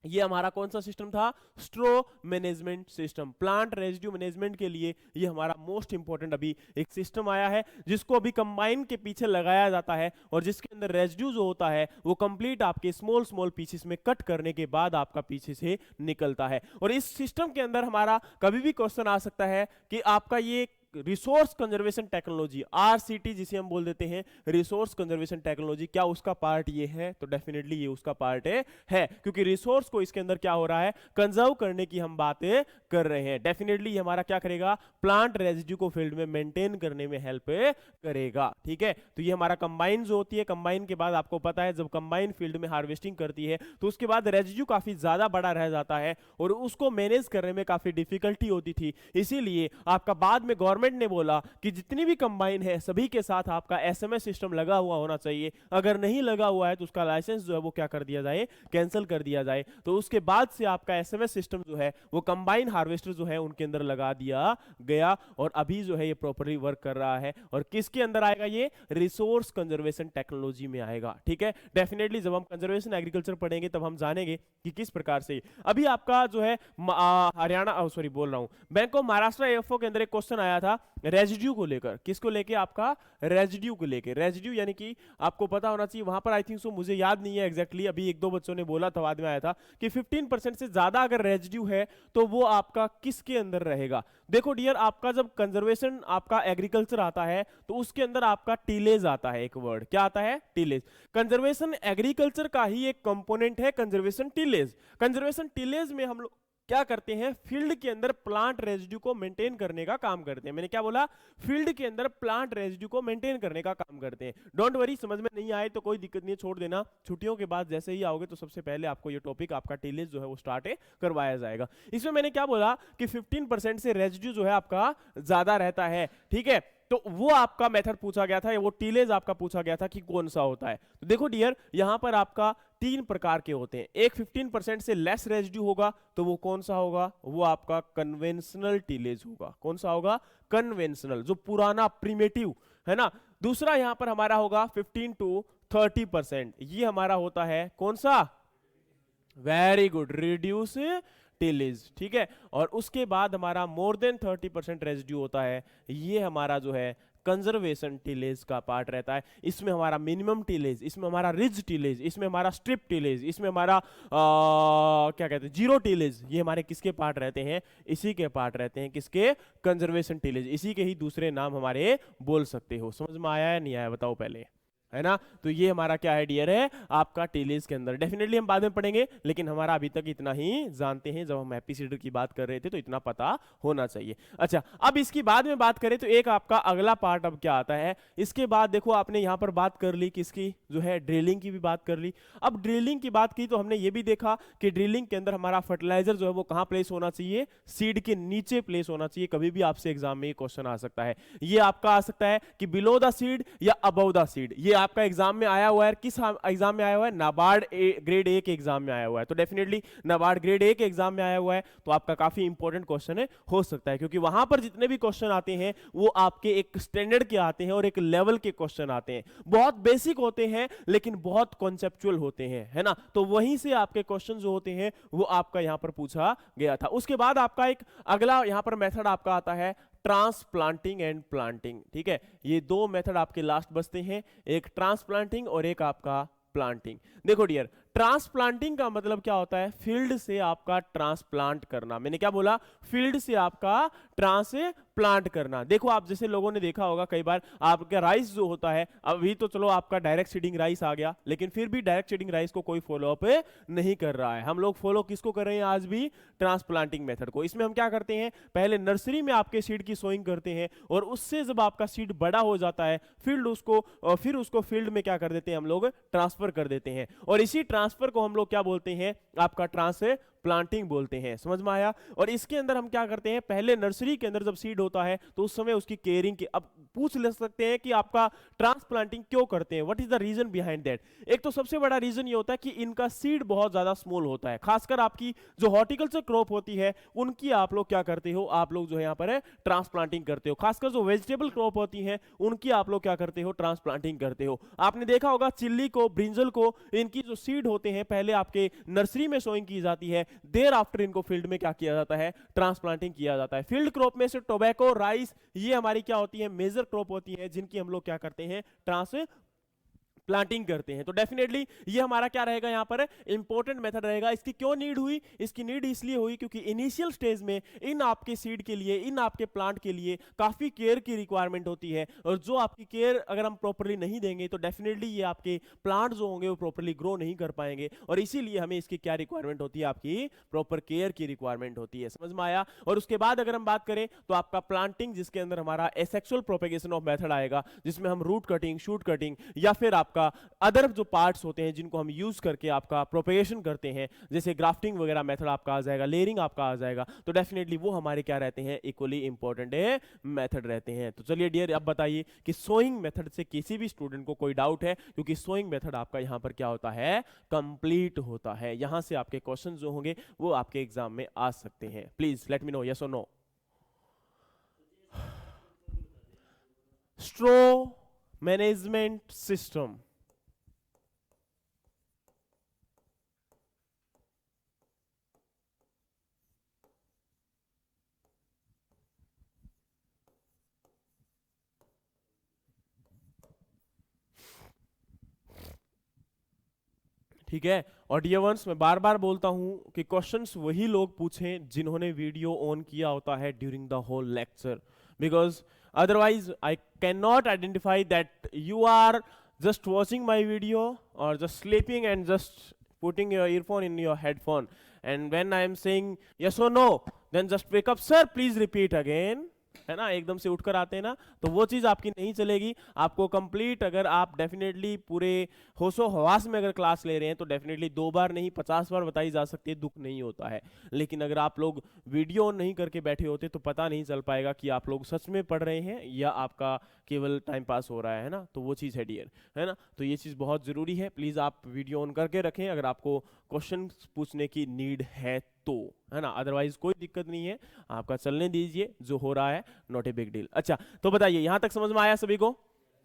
ये हमारा कौन सा सिस्टम था, straw management system. Plant residue management के लिए ये हमारा मोस्ट इंपॉर्टेंट अभी एक सिस्टम आया है, जिसको अभी कंबाइन के पीछे लगाया जाता है, और जिसके अंदर रेजिड्यू जो होता है वो कंप्लीट आपके स्मॉल स्मॉल पीसेस में कट करने के बाद आपका पीछे से निकलता है। और इस सिस्टम के अंदर हमारा कभी भी क्वेश्चन आ सकता है कि आपका ये रिसोर्स कंजर्वेशन टेक्नोलॉजी, RCT जिसे हम बोल देते हैं, रिसोर्स कंजर्वेशन टेक्नोलॉजी, क्या उसका पार्ट ये है, तो डेफिनेटली ये उसका पार्ट है, क्योंकि रिसोर्स को इसके अंदर क्या हो रहा है, कंजर्व करने की हम बातें कर रहे हैं। डेफिनेटली ये हमारा क्या करेगा, प्लांट रेजिड्यू को फील्ड में मेंटेन करने में हेल्प करेगा। ठीक है, तो ये हमारा कंबाइन जो होती है, कंबाइन के बाद आपको पता है जब कंबाइन फील्ड में हार्वेस्टिंग करती है तो उसके बाद रेजिड्यू काफी ज्यादा बड़ा रह जाता है, और उसको मैनेज करने में काफी डिफिकल्टी होती थी। इसीलिए आपका बाद में गवर्नमेंट गवर्नमेंट ने बोला कि जितनी भी कंबाइन है सभी के साथ आपका एसएमएस सिस्टम लगा हुआ होना चाहिए, अगर नहीं लगा हुआ है तो उसका लाइसेंस जो है वो क्या कर दिया जाए, कैंसिल कर दिया जाए। तो उसके बाद से आपका एसएमएस सिस्टम जो है वो कंबाइन हार्वेस्टर जो है उनके अंदर लगा दिया गया, और अभी जो है ये प्रॉपर्ली वर्क कर रहा है। और किसके अंदर आएगा, ये रिसोर्स कंजर्वेशन टेक्नोलॉजी में आएगा। ठीक है, डेफिनेटली जब हम कंजर्वेशन एग्रीकल्चर पढ़ेंगे तब हम जानेंगे कि किस प्रकार से। अभी आपका जो है हरियाणा, सॉरी बोल रहा हूं, बैंक ऑफ महाराष्ट्र एएफओ के अंदर एक क्वेश्चन आया था रेजिड्यू को लेकर। किसको लेके, आपका रेजिड्यू को लेके। रेजिड्यू यानी कि आपको पता होना चाहिए, वहां पर आई थिंक सो, मुझे याद नहीं है एग्जैक्टली, अभी एक दो बच्चों ने बोला था, बाद में आया था कि 15% से ज्यादा अगर रेजिड्यू है तो वो आपका किसके अंदर रहेगा। देखो डियर, आपका जब कंजर्वेशन आपका एग्रीकल्चर आता है तो उसके अंदर आपका टीलेज आता है, एक वर्ड क्या आता है, टीलेज। कंजर्वेशन एग्रीकल्चर का ही एक कंपोनेंट है कंजर्वेशन टीलेज। कंजर्वेशन टीलेज में हम लोग क्या करते हैं, फील्ड के अंदर प्लांट रेजिड्यू को मेंटेन करने का काम करते हैं। मैंने क्या बोला, फील्ड के अंदर प्लांट रेजिड्यू को मेंटेन करने का काम करते हैं। डोंट वरी, समझ में नहीं आए तो कोई दिक्कत नहीं है, छोड़ देना। छुट्टियों के बाद जैसे ही आओगे तो सबसे पहले आपको ये टॉपिक आपका टीलेज जो है वो स्टार्ट करवाया जाएगा। इसमें मैंने क्या बोला कि 15% से रेजिड्यू जो है आपका ज्यादा रहता है। ठीक है, तो वो आपका मेथड पूछा गया था, वो टीलेज आपका पूछा गया था कि कौन सा होता है। तो देखो डियर, यहां पर आपका 3 प्रकार के होते हैं। एक 15% से लेस रेजिड्यू होगा तो वो कौन सा होगा, वो आपका कन्वेंशनल टीलेज होगा। कौन सा होगा, कन्वेंशनल, जो पुराना प्रीमेटिव है ना। दूसरा यहां पर हमारा होगा 15 to 30%, ये हमारा होता है कौन सा, वेरी गुड, रिड्यूस टिलेज। ठीक है, और उसके बाद हमारा मोर देन 30% रेजिड्यू होता है, ये हमारा जो है कंजर्वेशन टिलेज का पार्ट रहता है। इसमें हमारा मिनिमम टिलेज, इसमें हमारा रिज टिलेज, इसमें हमारा स्ट्रिप टिलेज, इसमें हमारा क्या कहते हैं, जीरो टिलेज, ये हमारे किसके पार्ट रहते हैं, इसी के पार्ट रहते हैं, किसके, कंजर्वेशन टिलेज। इसी के ही दूसरे नाम हमारे बोल सकते हो। समझ में आया या नहीं आया, बताओ पहले, है ना। तो ये हमारा क्या है डियर, है आपका टीलेज के अंदर। डेफिनेटली हम बाद में पढ़ेंगे, लेकिन हमारा अभी तक इतना ही जानते हैं। जब हम एपिसीडर की बात कर रहे थे तो इतना पता होना चाहिए। अच्छा, अब इसकी बाद में बात करें तो एक आपका अगला पार्ट अब क्या आता है। इसके बाद देखो, आपने यहां पर बात कर ली किसकी, जो है ड्रिलिंग की भी बात कर ली। अब ड्रिलिंग की बात की तो हमने ये भी देखा कि ड्रिलिंग के अंदर हमारा फर्टिलाइजर जो है वो कहां प्लेस होना चाहिए, सीड के नीचे प्लेस होना चाहिए। कभी भी आपसे एग्जाम में ये क्वेश्चन आ सकता है। ये आपका आ सकता है कि बिलो द सीड या अबव द सीड। ये आपका एग्जाम में आया हुआ है, किस एग्जाम में आया हुआ है, नाबार्ड ग्रेड ए के एग्जाम में आया हुआ है। तो डेफिनेटली नाबार्ड ग्रेड ए के एग्जाम में आया हुआ है, तो आपका काफी इंपॉर्टेंट क्वेश्चन है, हो सकता है, क्योंकि वहां पर जितने भी क्वेश्चन आते हैं वो आपके एक स्टैंडर्ड के आते हैं और एक लेवल के क्वेश्चन आते हैं। बहुत बेसिक होते हैं लेकिन बहुत कॉन्सेप्चुअल होते हैं, है ना। तो वहीं से आपके क्वेश्चन जो होते हैं वो आपका यहां पर पूछा गया था। उसके बाद आपका एक अगला यहां पर मेथड आपका आता है ट्रांसप्लांटिंग एंड प्लांटिंग। ठीक है, ये दो मेथड आपके लास्ट बचते हैं, एक ट्रांसप्लांटिंग और एक आपका प्लांटिंग। देखो डियर, ट्रांसप्लांटिंग का मतलब क्या होता है, फील्ड से आपका ट्रांसप्लांट करना। मैंने क्या बोला, फील्ड से आपका ट्रांसप्लांट करना। देखो, आप जैसे लोगों ने देखा होगा कई बार, आपका राइस जो होता है, अभी तो चलो आपका डायरेक्ट सीडिंग राइस आ गया, लेकिन फिर भी डायरेक्ट सीडिंग राइस को कोई फॉलो अप नहीं कर रहा है। हम लोग फॉलो किसको कर रहे हैं आज भी, ट्रांसप्लांटिंग मेथड को। इसमें हम क्या करते हैं, पहले नर्सरी में आपके सीड की सोइंग करते हैं, और उससे जब आपका सीड बड़ा हो जाता है फील्ड फिर उसको फील्ड में क्या कर देते हैं, हम लोग ट्रांसफर कर देते हैं, और इसी ट्रांसफर को हम लोग क्या बोलते हैं, आपका ट्रांसप्लांटिंग बोलते हैं। समझ में आया। और इसके अंदर हम क्या करते हैं, पहले नर्सरी के अंदर जब सीड होता है तो उस समय उसकी केयरिंग की, अब पूछ ले सकते हैं कि आपका ट्रांसप्लांटिंग क्यों करते हैं, what is the reason behind that. एक तो सबसे बड़ा रीजन ये होता है कि इनका सीड बहुत ज्यादा स्मॉल होता है, खासकर आपकी जो हॉर्टिकल्चर क्रॉप होती है उनकी आप लोग क्या करते हो, आप लोग जो है यहाँ पर ट्रांसप्लांटिंग करते हो। खासकर जो वेजिटेबल क्रॉप होती है उनकी आप लोग क्या करते हो, ट्रांसप्लांटिंग करते हो। आपने देखा होगा चिल्ली को, ब्रिंजल को, इनकी जो सीड होते हैं पहले आपके नर्सरी में सोइंग की जाती है, देर आफ्टर इनको फील्ड में क्या किया जाता है, ट्रांसप्लांटिंग किया जाता है। फील्ड क्रॉप में से टोबैको, राइस, ये हमारी क्या होती है, मेजर क्रॉप होती है, जिनकी हम लोग क्या करते हैं, प्लांटिंग करते हैं। तो डेफिनेटली ये हमारा क्या रहेगा, यहाँ पर इंपॉर्टेंट मेथड रहेगा। इसकी क्यों नीड हुई, इसकी नीड इसलिए हुई क्योंकि इनिशियल स्टेज में इन आपके सीड के लिए, इन आपके प्लांट के लिए काफी केयर की रिक्वायरमेंट होती है, और जो आपकी केयर अगर हम प्रॉपर्ली नहीं देंगे तो डेफिनेटली ये आपके प्लांट जो होंगे वो प्रॉपर्ली ग्रो नहीं कर पाएंगे, और इसीलिए हमें इसकी क्या रिक्वायरमेंट होती है, आपकी प्रॉपर केयर की रिक्वायरमेंट होती है। समझ में आया। और उसके बाद अगर हम बात करें तो आपका प्लांटिंग, जिसके अंदर हमारा एसेक्सुअल प्रोपेगेशन ऑफ मेथड आएगा, जिसमें हम रूट कटिंग, शूट कटिंग या फिर आपका अदर जो पार्ट्स होते हैं जिनको हम यूज करके आपका प्रोपेगेशन करते हैं, जैसे ग्राफ्टिंग वगैरह मेथड आपका आ जाएगा, लेयरिंग आपका आ जाएगा, तो डेफिनेटली वो हमारे क्या रहते हैं, इक्वली इंपॉर्टेंट मेथड रहते हैं। तो चलिए डियर अब बताइए कि सोइंग मेथड से किसी भी स्टूडेंट को कोई डाउट है, क्योंकि सोइंग मेथड आपका यहां पर क्या होता है, कंप्लीट होता है। यहां से आपके क्वेश्चन जो होंगे वो आपके एग्जाम में आ सकते हैं। Please let me know yes और नो। स्ट्रो मैनेजमेंट सिस्टम, ठीक है। और डियर वंस मैं बार बार बोलता हूं कि क्वेश्चंस वही लोग पूछें जिन्होंने वीडियो ऑन किया होता है during the whole lecture, because otherwise I can not identify that you are just watching my video or just sleeping and just putting your earphone in your headphone, and when I am saying yes or no, then just wake up, sir please repeat again, है ना, एकदम से उठकर आते हैं ना, तो वो चीज आपकी नहीं चलेगी। आपको कंप्लीट, अगर आप डेफिनेटली पूरे होशो हवास में अगर क्लास ले रहे हैं तो डेफिनेटली 2 बार नहीं 50 बार बताई जा सकती है, दुख नहीं होता है। लेकिन अगर आप लोग वीडियो ऑन नहीं करके बैठे होते तो पता नहीं चल पाएगा कि आप लोग सच में पढ़ रहे हैं या आपका केवल टाइम पास हो रहा है ना, तो वो चीज़ है डियर, है ना। तो ये चीज़ बहुत ज़रूरी है, प्लीज़ आप वीडियो ऑन करके रखें अगर आपको क्वेश्चन पूछने की नीड है तो, है ना, अदरवाइज कोई दिक्कत नहीं है, आपका चलने दीजिए, जो हो रहा है नॉट ए बिग डील। अच्छा तो बताइए यहां तक समझ में आया सभी को?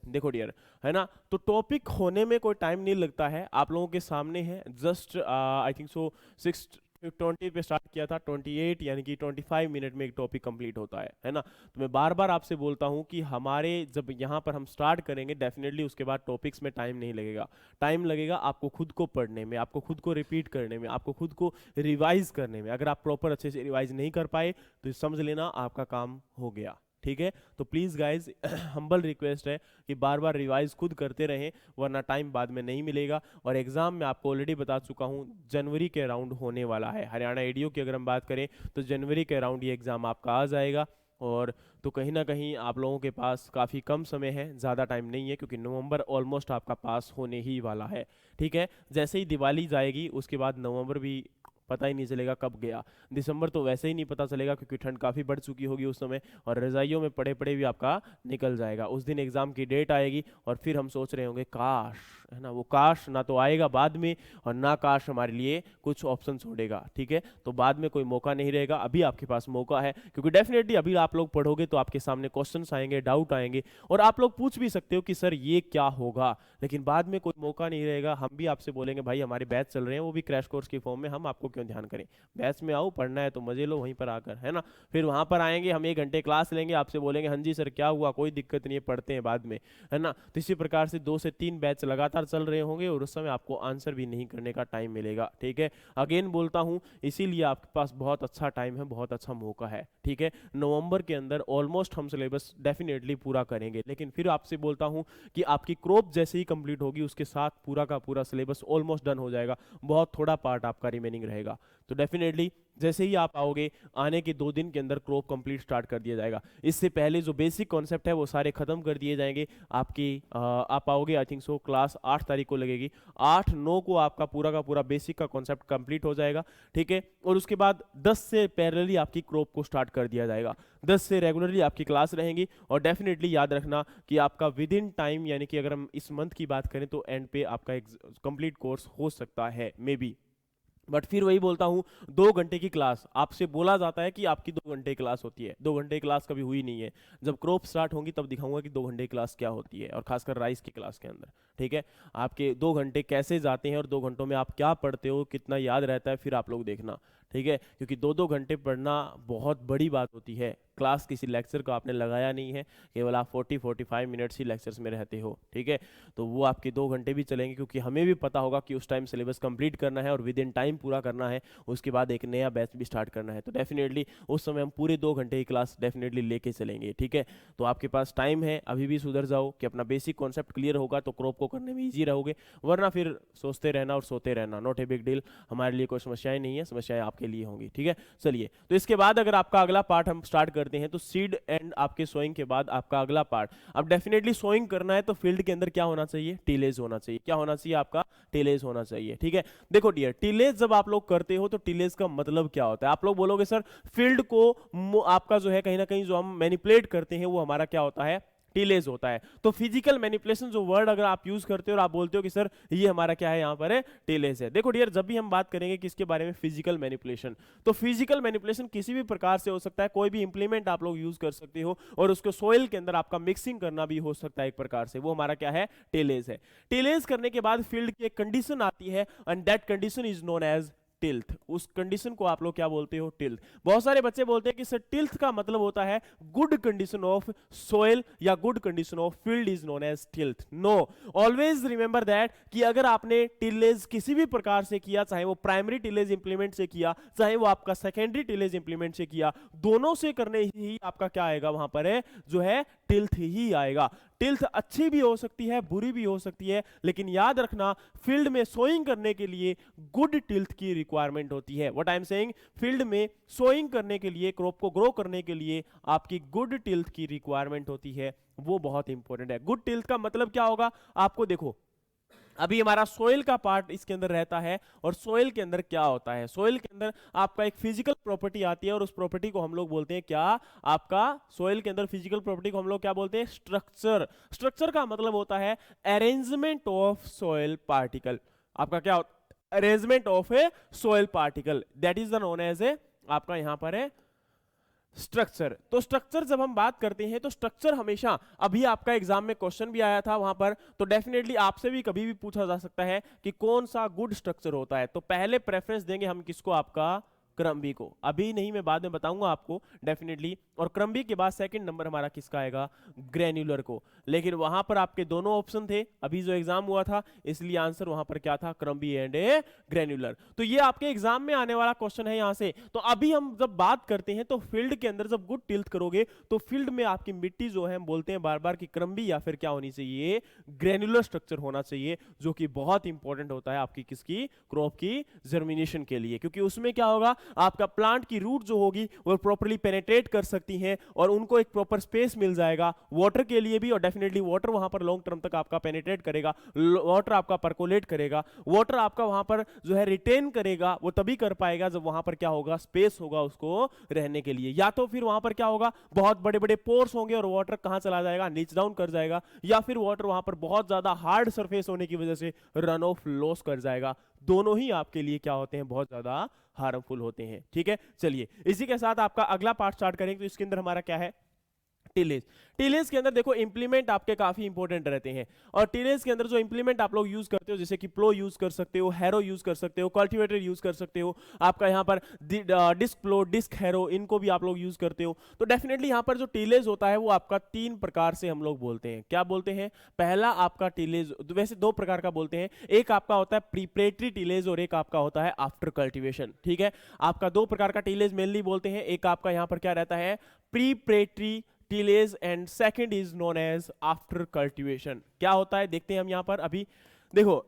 देखो डियर, है ना, तो टॉपिक होने में कोई टाइम नहीं लगता है, आप लोगों के सामने है, जस्ट आई थिंक सो 6:20 पे स्टार्ट किया था, 28 यानी कि 25 मिनट में एक टॉपिक कंप्लीट होता है ना। तो मैं बार बार आपसे बोलता हूं कि हमारे जब यहाँ पर हम स्टार्ट करेंगे डेफिनेटली उसके बाद टॉपिक्स में टाइम नहीं लगेगा, टाइम लगेगा आपको खुद को पढ़ने में, आपको खुद को रिपीट करने में, आपको खुद को रिवाइज करने में। अगर आप प्रॉपर अच्छे से रिवाइज नहीं कर पाए तो समझ लेना आपका काम हो गया, ठीक है। तो प्लीज गाइज हम्बल रिक्वेस्ट है कि बार बार रिवाइज खुद करते रहें, वरना टाइम बाद में नहीं मिलेगा। और एग्जाम में आपको ऑलरेडी बता चुका हूं जनवरी के अराउंड होने वाला है, हरियाणा एडीओ की अगर हम बात करें तो जनवरी के अराउंड ये एग्जाम आपका आ जाएगा। और तो कहीं ना कहीं आप लोगों के पास काफ़ी कम समय है, ज़्यादा टाइम नहीं है, क्योंकि नवंबर ऑलमोस्ट आपका पास होने ही वाला है, ठीक है। जैसे ही दिवाली जाएगी उसके बाद नवंबर भी पता ही नहीं चलेगा कब गया, दिसंबर तो वैसे ही नहीं पता चलेगा क्योंकि ठंड काफ़ी बढ़ चुकी होगी उस समय, और रजाइयों में पड़े पड़े भी आपका निकल जाएगा। उस दिन एग्ज़ाम की डेट आएगी और फिर हम सोच रहे होंगे काश, है ना, वो काश ना तो आएगा बाद में और ना काश हमारे लिए कुछ ऑप्शन छोड़ेगा, ठीक है। तो बाद में कोई मौका नहीं रहेगा, अभी आपके पास मौका है, क्योंकि डेफिनेटली अभी आप लोग पढ़ोगे तो आपके सामने क्वेश्चन आएंगे, डाउट आएंगे, और आप लोग पूछ भी सकते हो कि सर ये क्या होगा, लेकिन बाद में कोई मौका नहीं रहेगा। हम भी आपसे बोलेंगे भाई हमारे बैच चल रहे हैं, वो भी क्रैश कोर्स की फॉर्म में, हम आपको क्यों ध्यान करें, बैच में आओ, पढ़ना है तो मजे लो वहीं पर आकर, है ना। फिर वहां पर आएंगे, हम 1 घंटे क्लास लेंगे, आपसे बोलेंगे हाँ जी सर क्या हुआ, कोई दिक्कत नहीं है, पढ़ते हैं बाद में, है ना। तो इसी प्रकार से 2 से 3 बैच लगातार चल रहे होंगे और उस समय आपको आंसर भी नहीं करने का टाइम मिलेगा, ठीक है। अगेन बोलता हूं, इसीलिए आपके पास बहुत अच्छा टाइम है, बहुत अच्छा मौका है, ठीक है। नवंबर के अंदर ऑलमोस्ट हम सिलेबस डेफिनेटली पूरा करेंगे, लेकिन फिर आपसे बोलता हूं कि आपकी क्रॉप जैसे ही कंप्लीट होगी उसके साथ पूरा का पूरा सिलेबस ऑलमोस्ट डन हो जाएगा, बहुत थोड़ा पार्ट आपका रिमेनिंग रहेगा। तो डेफिनेटली जैसे ही आप आओगे, आने के 2 दिन के अंदर क्रॉप कंप्लीट स्टार्ट कर दिया जाएगा। इससे पहले जो बेसिक कॉन्सेप्ट है वो सारे खत्म कर दिए जाएंगे। आपकी आप आओगे आई थिंक सो क्लास 8 तारीख को लगेगी, 8-9 को आपका पूरा का पूरा बेसिक का कॉन्सेप्ट कंप्लीट हो जाएगा, ठीक है। और उसके बाद 10 से पैरेलली आपकी क्रॉप को स्टार्ट कर दिया जाएगा, 10 से रेगुलरली आपकी क्लास रहेंगी। और डेफिनेटली याद रखना कि आपका विद इन टाइम, यानी कि अगर हम इस मंथ की बात करें तो एंड पे आपका एक कंप्लीट कोर्स हो सकता है मे बी, बट फिर वही बोलता हूं 2 घंटे की क्लास, आपसे बोला जाता है कि आपकी 2 घंटे की क्लास होती है, 2 घंटे की क्लास कभी हुई नहीं है। जब क्रॉप स्टार्ट होंगी तब दिखाऊंगा कि 2 घंटे की क्लास क्या होती है, और खासकर राइस की क्लास के अंदर, ठीक है। आपके 2 घंटे कैसे जाते हैं और 2 घंटों में आप क्या पढ़ते हो, कितना याद रहता है, फिर आप लोग देखना, ठीक है। क्योंकि 2-2 घंटे पढ़ना बहुत बड़ी बात होती है। क्लास किसी लेक्चर को आपने लगाया नहीं है, केवल आप 40-45 मिनट्स ही लेक्चर्स में रहते हो, ठीक है। तो वो आपके 2 घंटे भी चलेंगे, क्योंकि हमें भी पता होगा कि उस टाइम सिलेबस कंप्लीट करना है और विद इन टाइम पूरा करना है, उसके बाद एक नया बैच भी स्टार्ट करना है। तो डेफिनेटली उस समय हम पूरे 2 घंटे की क्लास डेफिनेटली लेके चलेंगे, ठीक है। तो आपके पास टाइम है, अभी भी सुधर जाओ कि अपना बेसिक कॉन्सेप्ट क्लियर होगा तो क्रॉप को करने में ईजी रहोगे, वरना फिर सोचते रहना और सोते रहना, नॉट ए बिग डील, हमारे लिए कोई समस्याएं नहीं है, समस्याएं आपके लिए होंगी, ठीक है। चलिए, तो इसके बाद अगर आपका अगला पार्ट हम स्टार्ट करते करते हैं तो सीड एंड आपके सोइंग के बाद आपका अगला पार्ट, अब डेफिनेटली सोइंग करना है तो फील्ड के अंदर क्या होना चाहिए, टिलेज होना चाहिए। क्या होना चाहिए आपका, टिलेज होना चाहिए। ठीक है, देखो डियर, टिलेज जब आप लोग करते हो तो टिलेज का मतलब क्या होता है? आप लोग बोलोगे सर फील्ड को आपका जो है कहीं ना कहीं जो हम मैनिपुलेट करते हैं वो हमारा क्या होता है, टिलेज होता है। तो फिजिकल मैनिपुलेशन जो वर्ड अगर आप यूज करते हो और आप बोलते हो कि सर ये हमारा क्या है, यहाँ पर है टिलेज है। देखो डियर, जब भी हम बात करेंगे किसके बारे में, फिजिकल मैनिपुलेशन, तो फिजिकल मैनिपुलेशन किसी भी प्रकार से हो सकता है, कोई भी इंप्लीमेंट आप लोग यूज कर सकते हो और उसको सोइल के अंदर आपका मिक्सिंग करना भी हो सकता है एक प्रकार से, वो हमारा क्या है, टिलेज है। टिलेज करने के बाद फील्ड की एक कंडीशन आती है and that condition is known as tilth. उस कंडीशन को आप लोग क्या बोलते हो, टिल्थ। बहुत सारे बच्चे बोलते हैं कि सर टिल्थ का मतलब होता है गुड कंडीशन ऑफ सोइल या good condition of field is known as tilth. No, always remember that कि अगर आपने टिलेज किसी भी प्रकार से किया, चाहे वो प्राइमरी टिलेज इंप्लीमेंट से किया, चाहे वो आपका सेकेंडरी टिलेज इंप्लीमेंट से किया, दोनों से करने ही आपका क्या आएगा वहां पर है, जो है टिल्थ ही आएगा। टिल्थ अच्छी भी हो सकती है, बुरी भी हो सकती है, लेकिन याद रखना फील्ड में सोइंग करने के लिए गुड टिल्थ की रिक्वायरमेंट होती है। What I am saying, field में सोइंग करने के लिए, क्रॉप को ग्रो करने के लिए आपकी गुड टिल्थ की रिक्वायरमेंट होती है, वो बहुत इंपॉर्टेंट है। गुड टिल्थ का मतलब क्या होगा आपको, देखो अभी हमारा सोइल का पार्ट इसके अंदर रहता है और सोइल के अंदर क्या होता है, सोइल के अंदर आपका एक फिजिकल प्रॉपर्टी आती है और उस प्रॉपर्टी को हम लोग बोलते हैं क्या, आपका सोइल के अंदर फिजिकल प्रॉपर्टी को हम लोग क्या बोलते हैं, स्ट्रक्चर। स्ट्रक्चर का मतलब होता है अरेंजमेंट ऑफ सोइल पार्टिकल। आपका क्या होता है, arrangement of a soil particle, that is the known as a आपका यहां पर है स्ट्रक्चर। तो स्ट्रक्चर जब हम बात करते हैं तो स्ट्रक्चर हमेशा, अभी आपका एग्जाम में क्वेश्चन भी आया था वहां पर, तो डेफिनेटली आपसे भी कभी भी पूछा जा सकता है कि कौन सा गुड स्ट्रक्चर होता है। तो पहले प्रेफरेंस देंगे हम किसको, आपका क्रम्बी को। अभी नहीं, मैं बाद में बताऊंगा आपको डेफिनेटली। और क्रम्बी के बाद सेकंड नंबर हमारा किसका आएगा, ग्रेन्युलर को। लेकिन वहां पर आपके दोनों ऑप्शन थे अभी जो एग्जाम हुआ था, इसलिए आंसर वहां पर क्या था, क्रम्बी एंड ए ग्रेन्युलर। तो ये आपके एग्जाम में आने वाला क्वेश्चन है यहां से। तो अभी हम जब बात करते हैं तो फील्ड के अंदर जब गुड टिल्थ करोगे तो फील्ड में आपकी मिट्टी जो है, हम बोलते हैं बार बार कि क्रम्बी या फिर क्या होनी चाहिए, ग्रेन्युलर स्ट्रक्चर होना चाहिए, जो कि बहुत इंपॉर्टेंट होता है आपकी किसकी, क्रॉप की जर्मिनेशन के लिए। क्योंकि उसमें क्या होगा, आपका प्लांट की रूट जो होगी वो प्रॉपर्ली पेनिट्रेट कर सकती हैं और उनको एक प्रॉपर स्पेस मिल जाएगा वाटर के लिए भी, और डेफिनेटली वाटर वहां पर लॉन्ग टर्म तक आपका पेनिट्रेट करेगा, वाटर आपका परकोलेट करेगा, वाटर आपका वहां पर जो है रिटेन करेगा, वो तभी कर पाएगा जब वहां पर क्या होगा, स्पेस होगा उसको रहने के लिए। या तो फिर वहां पर क्या होगा, बहुत बड़े बड़े पोर्स होंगे और वाटर कहां चला जाएगा, नीच डाउन कर जाएगा, या फिर वाटर वहां पर बहुत ज्यादा हार्ड सरफेस होने की वजह से रन ऑफ लॉस कर जाएगा। दोनों ही आपके लिए क्या होते हैं, बहुत ज्यादा हार्मफुल होते हैं। ठीक है, चलिए इसी के साथ आपका अगला पार्ट स्टार्ट करेंगे। तो इसके अंदर हमारा क्या है, टिलेज। टिलेज के अंदर देखो इंप्लीमेंट आपके काफी इंपॉर्टेंट रहते हैं, और टिलेज के अंदर जो इंप्लीमेंट आप लोग यूज करते हो, जैसे कि प्लो यूज कर सकते हो, हैरो यूज कर सकते हो, कल्टीवेटर यूज कर सकते हो, आपका यहाँ पर डिस्क प्लो, डिस्क हैरो, इनको भी आप लोग यूज करते हो। तो डेफिनेटली यहाँ पर जो टिलेज होता है वो आपका तीन प्रकार से हम लोग बोलते हैं। क्या बोलते हैं, पहला आपका टिलेज, वैसे दो प्रकार का बोलते हैं, एक आपका होता है प्रीपरेटरी टिलेज और एक आपका होता है आफ्टर कल्टीवेशन। ठीक है, आपका दो प्रकार का टिलेज मेनली बोलते हैं, एक आपका यहाँ पर क्या रहता है, preparatory tillage and second is known as after cultivation. क्या होता है देखते हैं हम यहाँ पर। अभी देखो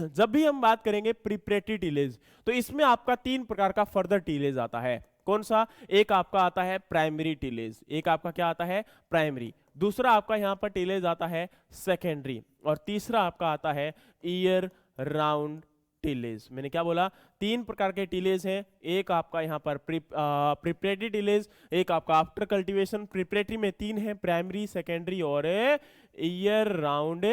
जब भी हम बात करेंगे प्रीपरेटरी टिलेज, तो इसमें आपका तीन प्रकार का फर्दर टिलेज आता है। कौन सा, एक आपका आता है प्राइमरी टिलेज, एक आपका क्या आता है प्राइमरी, दूसरा आपका यहाँ पर टिलेज आता है सेकेंडरी, और तीसरा आपका आता है ईयर राउंड टिलेज। मैंने क्या बोला, तीन प्रकार के टिलेज हैं, एक आपका यहाँ पर प्रिपरेटरी टिलेज, एक आपका आफ्टर कल्टीवेशन। प्रिपरेटरी में तीन है, प्राइमरी, सेकेंडरी और ईयर राउंड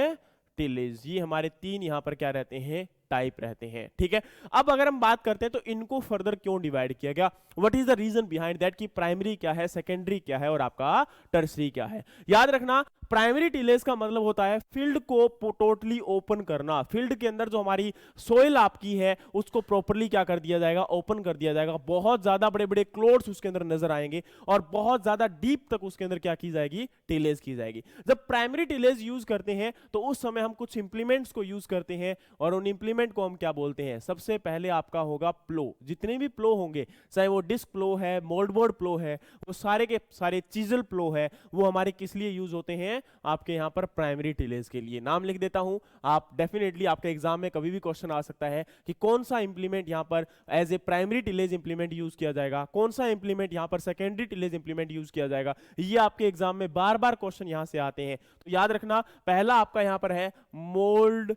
टिलेज। ये हमारे तीन यहाँ पर क्या रहते हैं, टाइप रहते हैं। ठीक है, अब अगर हम बात करते हैं तो इनको फर्दर क्यों डिवाइड किया गया, what is the reason behind that, कि प्राइमरी क्या है, सेकेंडरी क्या है और आपका टर्सरी क्या है। याद रखना, प्राइमरी टिलेज का मतलब होता है फील्ड को टोटली ओपन करना। फील्ड के अंदर जो हमारी सोइल आपकी है उसको प्रॉपर्ली क्या कर दिया जाएगा, ओपन कर दिया जाएगा। बहुत ज्यादा बड़े बड़े क्लोड्स उसके अंदर नजर आएंगे और बहुत ज्यादा डीप तक उसके अंदर क्या की जाएगी, टिलेज की जाएगी। जब प्राइमरी टिलेज यूज करते हैं तो उस समय हम कुछ इंप्लीमेंट्स को यूज करते हैं, और उन इंप्लीमेंट को हम क्या बोलते हैं, सबसे पहले आपका होगा प्लो। जितने भी प्लो होंगे, चाहे वो डिस्क प्लो है, मोल्डबोर्ड प्लो है, वो सारे के सारे चीजल प्लो है, वो हमारे किस लिए यूज होते हैं, हैं आपके यहाँ पर प्राइमरी टिलेज के लिए। नाम लिख देता हूं, आप डेफिनेटली आपके एग्जाम में कभी भी क्वेश्चन आ सकता है कि कौन सा इंप्लीमेंट यहाँ पर as a primary tillage implement use किया जाएगा, कौन सा इंप्लीमेंट यहाँ पर सेकेंडरी टिलेज इंप्लीमेंट यूज किया जाएगा। ये आपके एग्जाम में बार बार क्वेश्चन यहाँ से आते हैं, तो याद रखना पहला आपका यहाँ पर है मोल्ड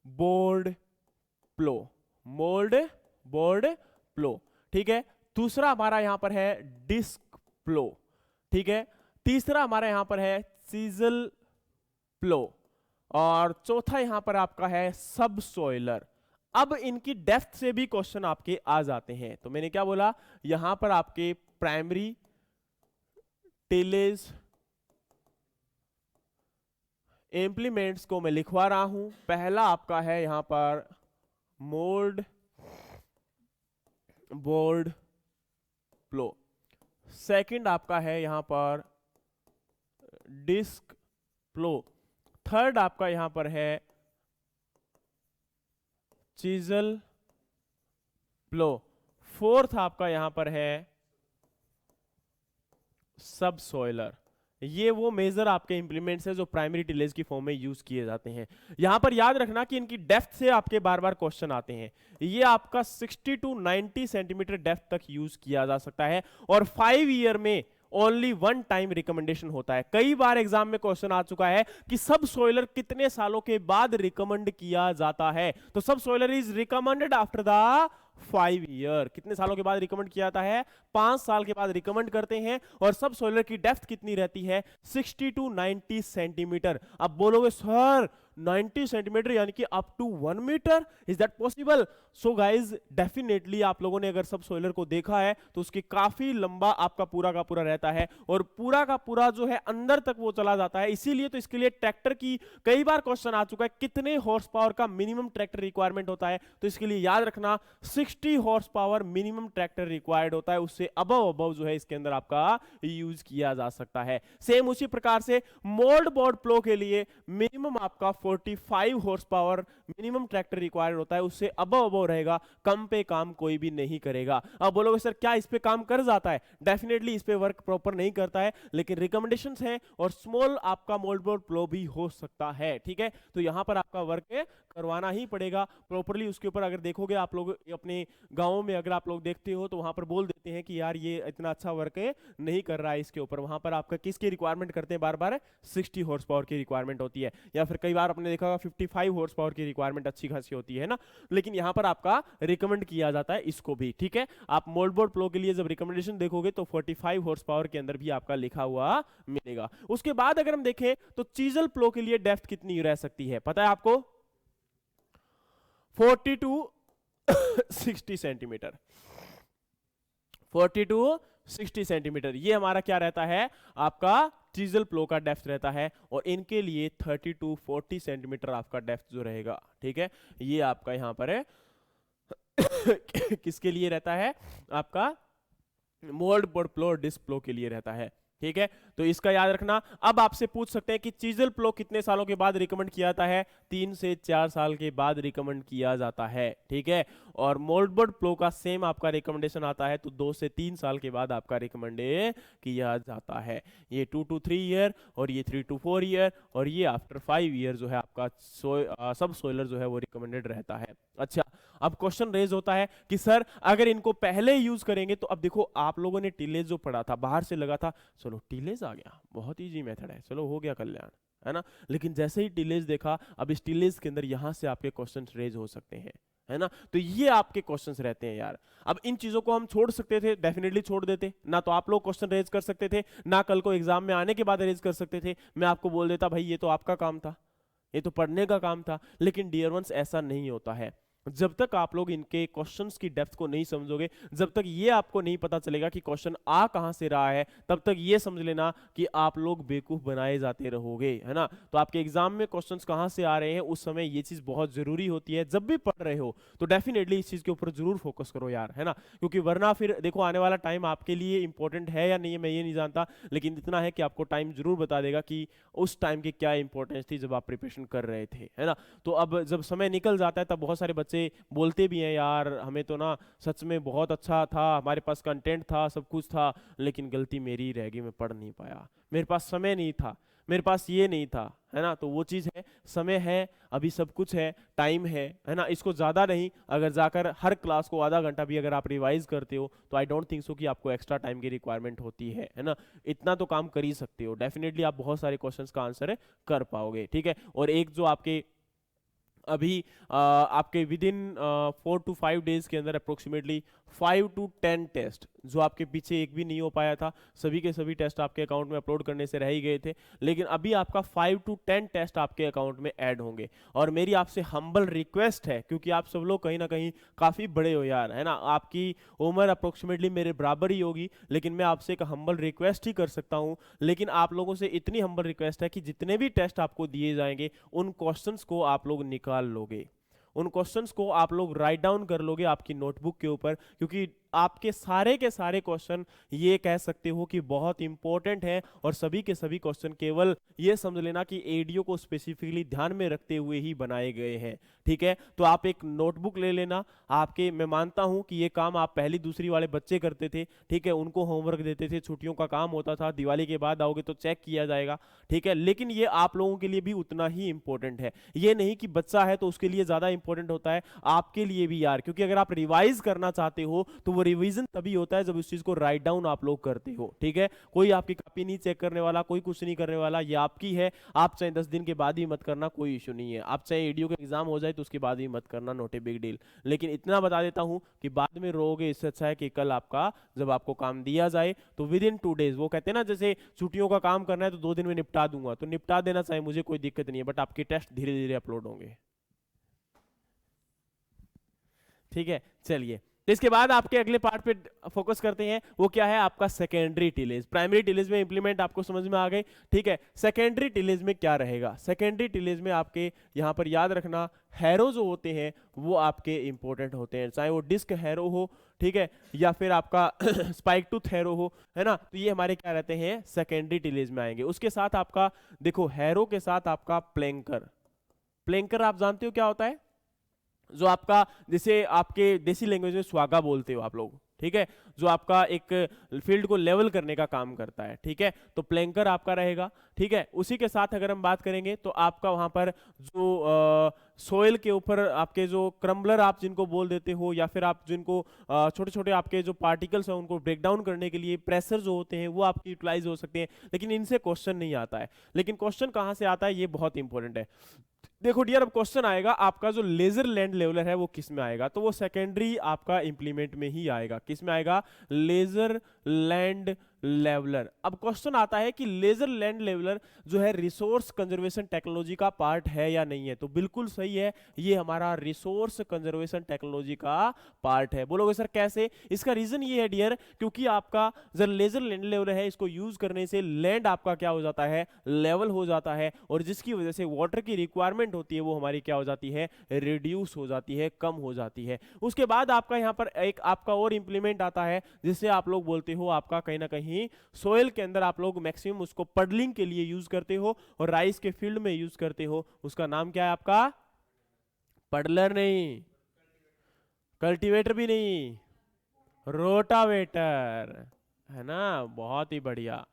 बोर्ड प्लो, मोल्ड बोर्ड प्लो, ठीक है। दूसरा हमारा यहां पर है डिस्क प्लो, ठीक है। तीसरा हमारा यहां पर है सीजल प्लो, और चौथा यहां पर आपका है सब सोइलर। अब इनकी डेप्थ से भी क्वेश्चन आपके आ जाते हैं, तो मैंने क्या बोला, यहां पर आपके प्राइमरी टिलेज इंप्लीमेंट्स को मैं लिखवा रहा हूं। पहला आपका है यहां पर मोल्ड बोर्ड प्लो, सेकंड आपका है यहां पर डिस्क प्लो, थर्ड आपका यहां पर है चीजल प्लो, फोर्थ आपका यहां पर है सब सोइलर। ये वो मेजर आपके इंप्लीमेंट्स है जो प्राइमरी टिलेज की फॉर्म में यूज किए जाते हैं। यहां पर याद रखना कि इनकी डेप्थ से आपके बार बार क्वेश्चन आते हैं। ये आपका 60 टू 90 सेंटीमीटर डेप्थ तक यूज किया जा सकता है, और 5 ईयर में ओनली 1 टाइम रिकमेंडेशन होता है। कई बार एग्जाम में क्वेश्चन आ चुका है कि सब सोइलर कितने सालों के बाद रिकमेंड किया जाता है, तो subsoiler is recommended after the 5 year. कितने सालों के बाद रिकमेंड किया जाता है, 5 साल के बाद रिकमेंड करते हैं। और सब सोइलर की डेप्थ कितनी रहती है, 60 टू 90 सेंटीमीटर। अब बोलोगे सर 90 सेंटीमीटर यानी कि up to 1 metre, is that possible? So guys definitely आप लोगों ने अगर सब सोइलर को देखा है तो उसकी काफी लंबा आपका पूरा का पूरा रहता है, और पूरा का पूरा जो है अंदर तक वो चला जाता है। इसीलिए तो इसके लिए ट्रैक्टर की कई बार क्वेश्चन आ चुका है, कितने हॉर्स पावर का मिनिमम ट्रैक्टर रिक्वायरमेंट होता है, तो इसके लिए याद रखना 60 horse power minimum tractor required होता है। उससे अबव जो है इसके अंदर आपका यूज किया जा सकता है। सेम उसी प्रकार से मोल्ड बोर्ड प्लो के लिए मिनिमम आपका 45 horse power minimum tractor required होता है, उससे अबव रहेगा, कम पे काम कोई भी नहीं करेगा। अब बोलोगे सर क्या इस पे काम कर जाता है? डेफिनेटली इस पे वर्क प्रॉपर नहीं करता है, लेकिन रिकमेंडेशंस हैं, और स्मॉल आपका मोल्ड बोर्ड प्लो भी हो सकता है, ठीक है। तो यहां पर आपका वर्क करवाना ही पड़ेगा प्रॉपरली। उसके ऊपर अगर देखोगे आप लोग अपने गांवों में, अगर आप लोग देखते हो तो वहां पर बोल देते हैं कि यार ये इतना अच्छा वर्क नहीं कर रहा है इसके ऊपर। वहां पर आपका किसकी रिक्वायरमेंट करते हैं बार बार, 60 हॉर्स पावर की रिक्वायरमेंट होती है, या फिर कई बार आपने देखा होगा 55 हॉर्स पावर की रिक्वायरमेंट अच्छी खासी होती है ना। लेकिन यहां पर आपका रिकमेंड किया जाता है इसको भी, ठीक है। आप मोल्ड बोर्ड प्लो के लिए जब रिकमेंडेशन देखोगे तो 45 हॉर्स पावर के अंदर भी आपका लिखा हुआ मिलेगा। उसके बाद अगर हम देखें तो चीजल प्लो के लिए डेप्थ कितनी रह सकती है, पता है आपको? 40 टू 60 सेंटीमीटर, 40 टू 60 सेंटीमीटर ये हमारा क्या रहता है, आपका चीजल प्लो का डेप्थ रहता है। और इनके लिए 30 टू 40 सेंटीमीटर आपका डेप्थ जो रहेगा, ठीक है, ये आपका यहां पर है किसके लिए रहता है, आपका मोल्ड बोर्ड प्लो डिस्क प्लो के लिए रहता है, ठीक है। तो इसका याद रखना। अब आपसे पूछ सकते हैं कि चीजल प्लो कितने सालों के बाद रिकमेंड किया जाता है, 3 से 4 साल के बाद रिकमेंड किया जाता है, ठीक है। और मोल्ड बोर्ड प्लो का सेम आपका रिकमेंडेशन आता है तो 2 से 3 साल के बाद आपका रिकमेंड किया जाता है। ये 2 to 3 ईयर, और ये 3 to 4 ईयर, और ये आफ्टर 5 ईयर जो है आपका सब सोइलर जो है वो रिकमेंडेड रहता है। अच्छा, अब क्वेश्चन रेज होता है कि सर अगर इनको पहले यूज करेंगे तो, अब देखो आप लोगों ने टिलेज जो पढ़ा था बाहर से लगा था, चलो टिलेज आ गया, बहुत इजी मेथड है, चलो हो गया कल्याण, है ना। लेकिन जैसे ही टिलेज देखा, अब इस टिलेज के अंदर यहां से आपके क्वेश्चन रेज हो सकते हैं, है ना। तो ये आपके क्वेश्चंस रहते हैं यार। अब इन चीजों को हम छोड़ सकते थे, डेफिनेटली छोड़ देते ना, तो आप लोग क्वेश्चन रेज कर सकते थे ना, कल को एग्जाम में आने के बाद रेज कर सकते थे। मैं आपको बोल देता भाई ये तो आपका काम था, ये तो पढ़ने का काम था। लेकिन डियर वंस ऐसा नहीं होता है। जब तक आप लोग इनके क्वेश्चंस की डेप्थ को नहीं समझोगे, जब तक ये आपको नहीं पता चलेगा कि क्वेश्चन आ कहां से रहा है, तब तक ये समझ लेना कि आप लोग बेवकूफ बनाए जाते रहोगे, है ना। तो आपके एग्जाम में क्वेश्चंस कहां से आ रहे हैं, उस समय ये चीज बहुत जरूरी होती है। जब भी पढ़ रहे हो तो डेफिनेटली इस चीज के ऊपर जरूर फोकस करो यार, है ना। क्योंकि वरना फिर देखो आने वाला टाइम आपके लिए इंपॉर्टेंट है या नहीं है मैं ये नहीं जानता, लेकिन इतना है कि आपको टाइम जरूर बता देगा कि उस टाइम की क्या इंपॉर्टेंस थी जब आप प्रिपरेशन कर रहे थे, है ना। तो अब जब समय निकल जाता है तब बहुत सारे बच्चे बोलते भी हैं यार हमें तो ना सच में बहुत अच्छा था, हमारे पास कंटेंट था, सब कुछ था, लेकिन गलती मेरी रह गई, मैं पढ़ नहीं पाया, मेरे पास समय नहीं था, मेरे पास ये नहीं था, है ना। तो वो चीज है, समय है, अभी सब कुछ है, टाइम है ना। इसको ज्यादा नहीं, अगर जाकर हर क्लास को आधा घंटा भी अगर आप रिवाइज करते हो तो आई डोंट थिंक सो कि आपको एक्स्ट्रा टाइम की रिक्वायरमेंट होती है ना। इतना तो काम कर ही सकते हो, डेफिनेटली आप बहुत सारे क्वेश्चंस का आंसर कर पाओगे, ठीक है। और एक जो आपके अभी आपके विद इन 4 to 5 डेज के अंदर अप्रोक्सीमेटली 5 to 10 टेस्ट, जो आपके पीछे एक भी नहीं हो पाया था, सभी के सभी टेस्ट आपके अकाउंट में अपलोड करने से रह ही गए थे, लेकिन अभी आपका 5 to 10 टेस्ट आपके अकाउंट में ऐड होंगे। और मेरी आपसे हम्बल रिक्वेस्ट है, क्योंकि आप सब लोग कहीं ना कहीं काफ़ी बड़े हो यार, है ना, आपकी उम्र अप्रोक्सीमेटली मेरे बराबर ही होगी, लेकिन मैं आपसे एक हम्बल रिक्वेस्ट ही कर सकता हूँ। लेकिन आप लोगों से इतनी हम्बल रिक्वेस्ट है कि जितने भी टेस्ट आपको दिए जाएंगे उन क्वेश्चंस को आप लोग निकाल लोगे, उन क्वेश्चंस को आप लोग राइट डाउन कर लोगे आपकी नोटबुक के ऊपर, क्योंकि आपके सारे के सारे क्वेश्चन ये कह सकते हो कि बहुत इंपॉर्टेंट है। और सभी के सभी क्वेश्चन केवल ये समझ लेना कि एडीओ को स्पेसिफिकली ध्यान में रखते हुए ही बनाए गए हैं, ठीक है। तो आप एक नोटबुक ले लेना, आपके, मैं मानता हूं कि ये काम आप पहली दूसरी वाले बच्चे करते थे, ठीक है, उनको होमवर्क देते थे, छुट्टियों का काम होता था, दिवाली के बाद आओगे तो चेक किया जाएगा, ठीक है। लेकिन ये आप लोगों के लिए भी उतना ही इंपॉर्टेंट है, ये नहीं कि बच्चा है तो उसके लिए ज्यादा इंपॉर्टेंट होता है, आपके लिए भी यार, क्योंकि अगर आप रिवाइज करना चाहते हो तो वो रिवीजन तभी होता है जब उस चीज को राइट डाउन आप लोग करते हो, ठीक है। कोई आपकी कॉपी नहीं चेक करने वाला, कोई कुछ नहीं करने वाला, ये आपकी है। आप चाहे 10 दिन के बाद ही मत करना, कोई इशू नहीं है। आप चाहे एडीओ का एग्जाम हो जाए तो उसके बाद ही मत करना, नॉट ए बिग डील। लेकिन इतना बता देता हूं कि बाद में रोगे, इससे अच्छा है कि कल आपका जब आपको काम दिया जाए तो विद इन 2 डेज, वो कहते हैं ना जैसे छुट्टियों का काम करना है तो 2 दिन में निपटा दूंगा, तो निपटा देना, चाहे मुझे कोई दिक्कत नहीं है, बट आपके टेस्ट धीरे धीरे अपलोड होंगे, ठीक है। चलिए, तो इसके बाद आपके अगले पार्ट पे फोकस करते हैं, वो क्या है आपका सेकेंडरी टिलेज। प्राइमरी टिलेज में इंप्लीमेंट आपको समझ में आ गए, ठीक है। सेकेंडरी टिलेज में क्या रहेगा, सेकेंडरी टिलेज में आपके यहाँ पर याद रखना, हैरो जो होते हैं वो आपके इंपॉर्टेंट होते हैं, चाहे वो डिस्क हैरो हो, ठीक है, या फिर आपका स्पाइक टूथ हैरो हो, है ना। तो ये हमारे क्या रहते हैं, सेकेंडरी टिलेज में आएंगे। उसके साथ आपका देखो, हैरो के साथ आपका प्लैंकर। प्लैंकर आप जानते हो क्या होता है, जो आपका, जैसे आपके देसी लैंग्वेज में स्वागा बोलते हो आप लोग, ठीक है, जो आपका एक फील्ड को लेवल करने का काम करता है, ठीक है। तो प्लैंकर आपका रहेगा, ठीक है। उसी के साथ अगर हम बात करेंगे तो आपका वहां पर जो सोयल के ऊपर आपके जो क्रम्बलर आप जिनको बोल देते हो, या फिर आप जिनको छोटे छोटे आपके जो पार्टिकल्स हैं उनको ब्रेक डाउन करने के लिए प्रेशर जो होते हैं वो आपकी यूटिलाइज हो सकते हैं, लेकिन इनसे क्वेश्चन नहीं आता है। लेकिन क्वेश्चन कहाँ से आता है, ये बहुत इंपॉर्टेंट है। देखो डियर, अब क्वेश्चन आएगा आपका जो लेजर लैंड लेवलर है वो किस में आएगा, तो वो सेकेंडरी आपका इंप्लीमेंट में ही आएगा। किस में आएगा, लेजर लैंड लेवलर। अब क्वेश्चन आता है कि लेजर लैंड लेवलर जो है रिसोर्स कंजर्वेशन टेक्नोलॉजी का पार्ट है या नहीं है, तो बिल्कुल सही है, ये हमारा रिसोर्स कंजर्वेशन टेक्नोलॉजी का पार्ट है। बोलोगे सर कैसे, इसका रीजन ये है डियर, क्योंकि आपका जो लेजर लैंड लेवलर है इसको यूज करने से लैंड आपका क्या हो जाता है, लेवल हो जाता है, और जिसकी वजह से वाटर की रिक्वायरमेंट होती है वो हमारी क्या हो जाती है, रिड्यूस हो जाती है, कम हो जाती है। उसके बाद आपका यहाँ पर एक आपका और इंप्लीमेंट आता है जिससे आप लोग बोलते हो आपका कहीं ना कहीं सोयल के अंदर आप लोग मैक्सिमम उसको पडलिंग के लिए यूज करते हो और राइस के फील्ड में यूज करते हो। उसका नाम क्या है आपका, पडलर नहीं, कल्टीवेटर भी नहीं, रोटावेटर, है ना। बहुत ही बढ़िया,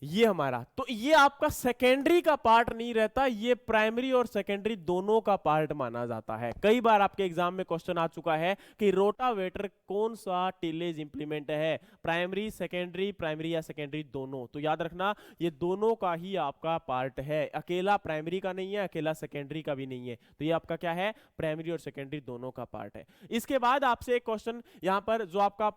ये हमारा, तो ये आपका सेकेंडरी का पार्ट नहीं रहता, ये प्राइमरी और सेकेंडरी दोनों का पार्ट माना जाता है। कई बार आपके एग्जाम में क्वेश्चन आ चुका है कि रोटावेटर कौन सा टिलेज इंप्लीमेंट है, प्राइमरी सेकेंडरी, प्राइमरी या सेकेंडरी दोनों, तो याद रखना ये दोनों का ही आपका पार्ट है, अकेला प्राइमरी का नहीं है, अकेला सेकेंडरी का भी नहीं है। तो ये आपका क्या है, प्राइमरी और सेकेंडरी दोनों का पार्ट है। इसके बाद आपसे एक क्वेश्चन यहां पर जो आपका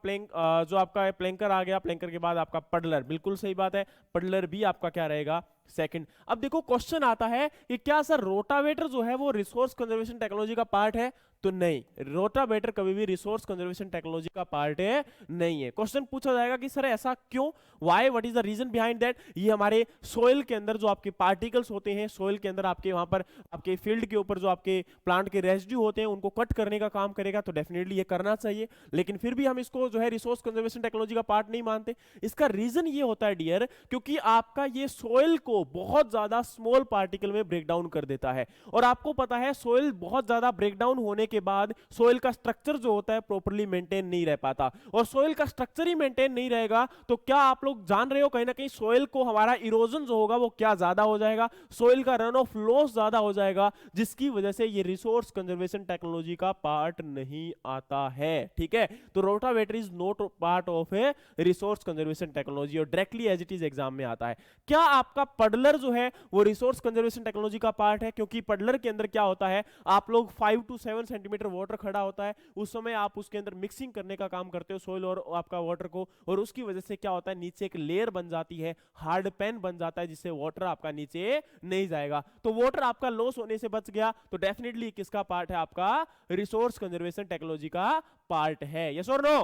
जो आपका प्लैंकर आ गया, प्लैंकर के बाद आपका पडलर, बिल्कुल सही बात है, पडलर भी आपका क्या रहेगा, सेकंड। अब देखो क्वेश्चन आता है कि क्या सर रोटावेटर जो है वो रिसोर्स कंजर्वेशन टेक्नोलॉजी का पार्ट है, तो नहीं, रोटावेटर कभी भी रिसोर्स कंजर्वेशन टेक्नोलॉजी का पार्ट है नहीं है। क्वेश्चन पूछा जाएगा कि सर ऐसा क्यों, why, what is the reason behind that. ये हमारे सोइल के अंदर जो आपके पार्टिकल्स होते हैं, सोइल के अंदर आपके वहां पर आपके फील्ड के ऊपर जो आपके प्लांट के रेसिड्यू होते हैं उनको कट करने का काम करेगा, तो डेफिनेटली ये करना चाहिए, लेकिन फिर भी हम इसको जो है रिसोर्स कंजर्वेशन टेक्नोलॉजी का पार्ट नहीं मानते। इसका रीजन ये होता है डियर, क्योंकि आपका ये सोइल को को बहुत ज्यादा स्मॉल पार्टिकल में ब्रेक डाउन कर देता है। और आपको पता है सोइल बहुत ज्यादा ब्रेक डाउन होने के बाद सोइल का स्ट्रक्चर जो होता है प्रॉपर्ली मेंटेन नहीं रह पाता, और सोइल का स्ट्रक्चर ही मेंटेन नहीं रहेगा तो क्या आप लोग जान रहे हो कहीं ना कहीं सोइल को हमारा इरोजन जो होगा वो क्या ज्यादा हो जाएगा, सोइल का रन ऑफ लॉस ज्यादा हो जाएगा, जिसकी वजह से ये रिसोर्स कंजर्वेशन टेक्नोलॉजी का पार्ट नहीं आता है। ठीक है, तो rotavator is not part of a resource conservation technology, और directly as it is exam में आता है। क्या आपका पडलर जो है वो रिसोर्स कंजर्वेशन टेक्नोलॉजी का पार्ट है? क्योंकि पडलर के अंदर क्या होता है, आप लोग 5 to 7 सेंटीमीटर वाटर खड़ा होता है, उस समय आप उसके अंदर मिक्सिंग करने का काम करते हो सोइल और आपका वाटर को, और उसकी वजह से क्या होता है नीचे एक लेयर बन जाती है, हार्ड पैन बन जाता है, जिससे वाटर आपका नीचे नहीं जाएगा। तो वाटर आपका लॉस होने से बच गया, तो डेफिनेटली किसका पार्ट है, आपका रिसोर्स कंजर्वेशन टेक्नोलॉजी का पार्ट है। यस और नो?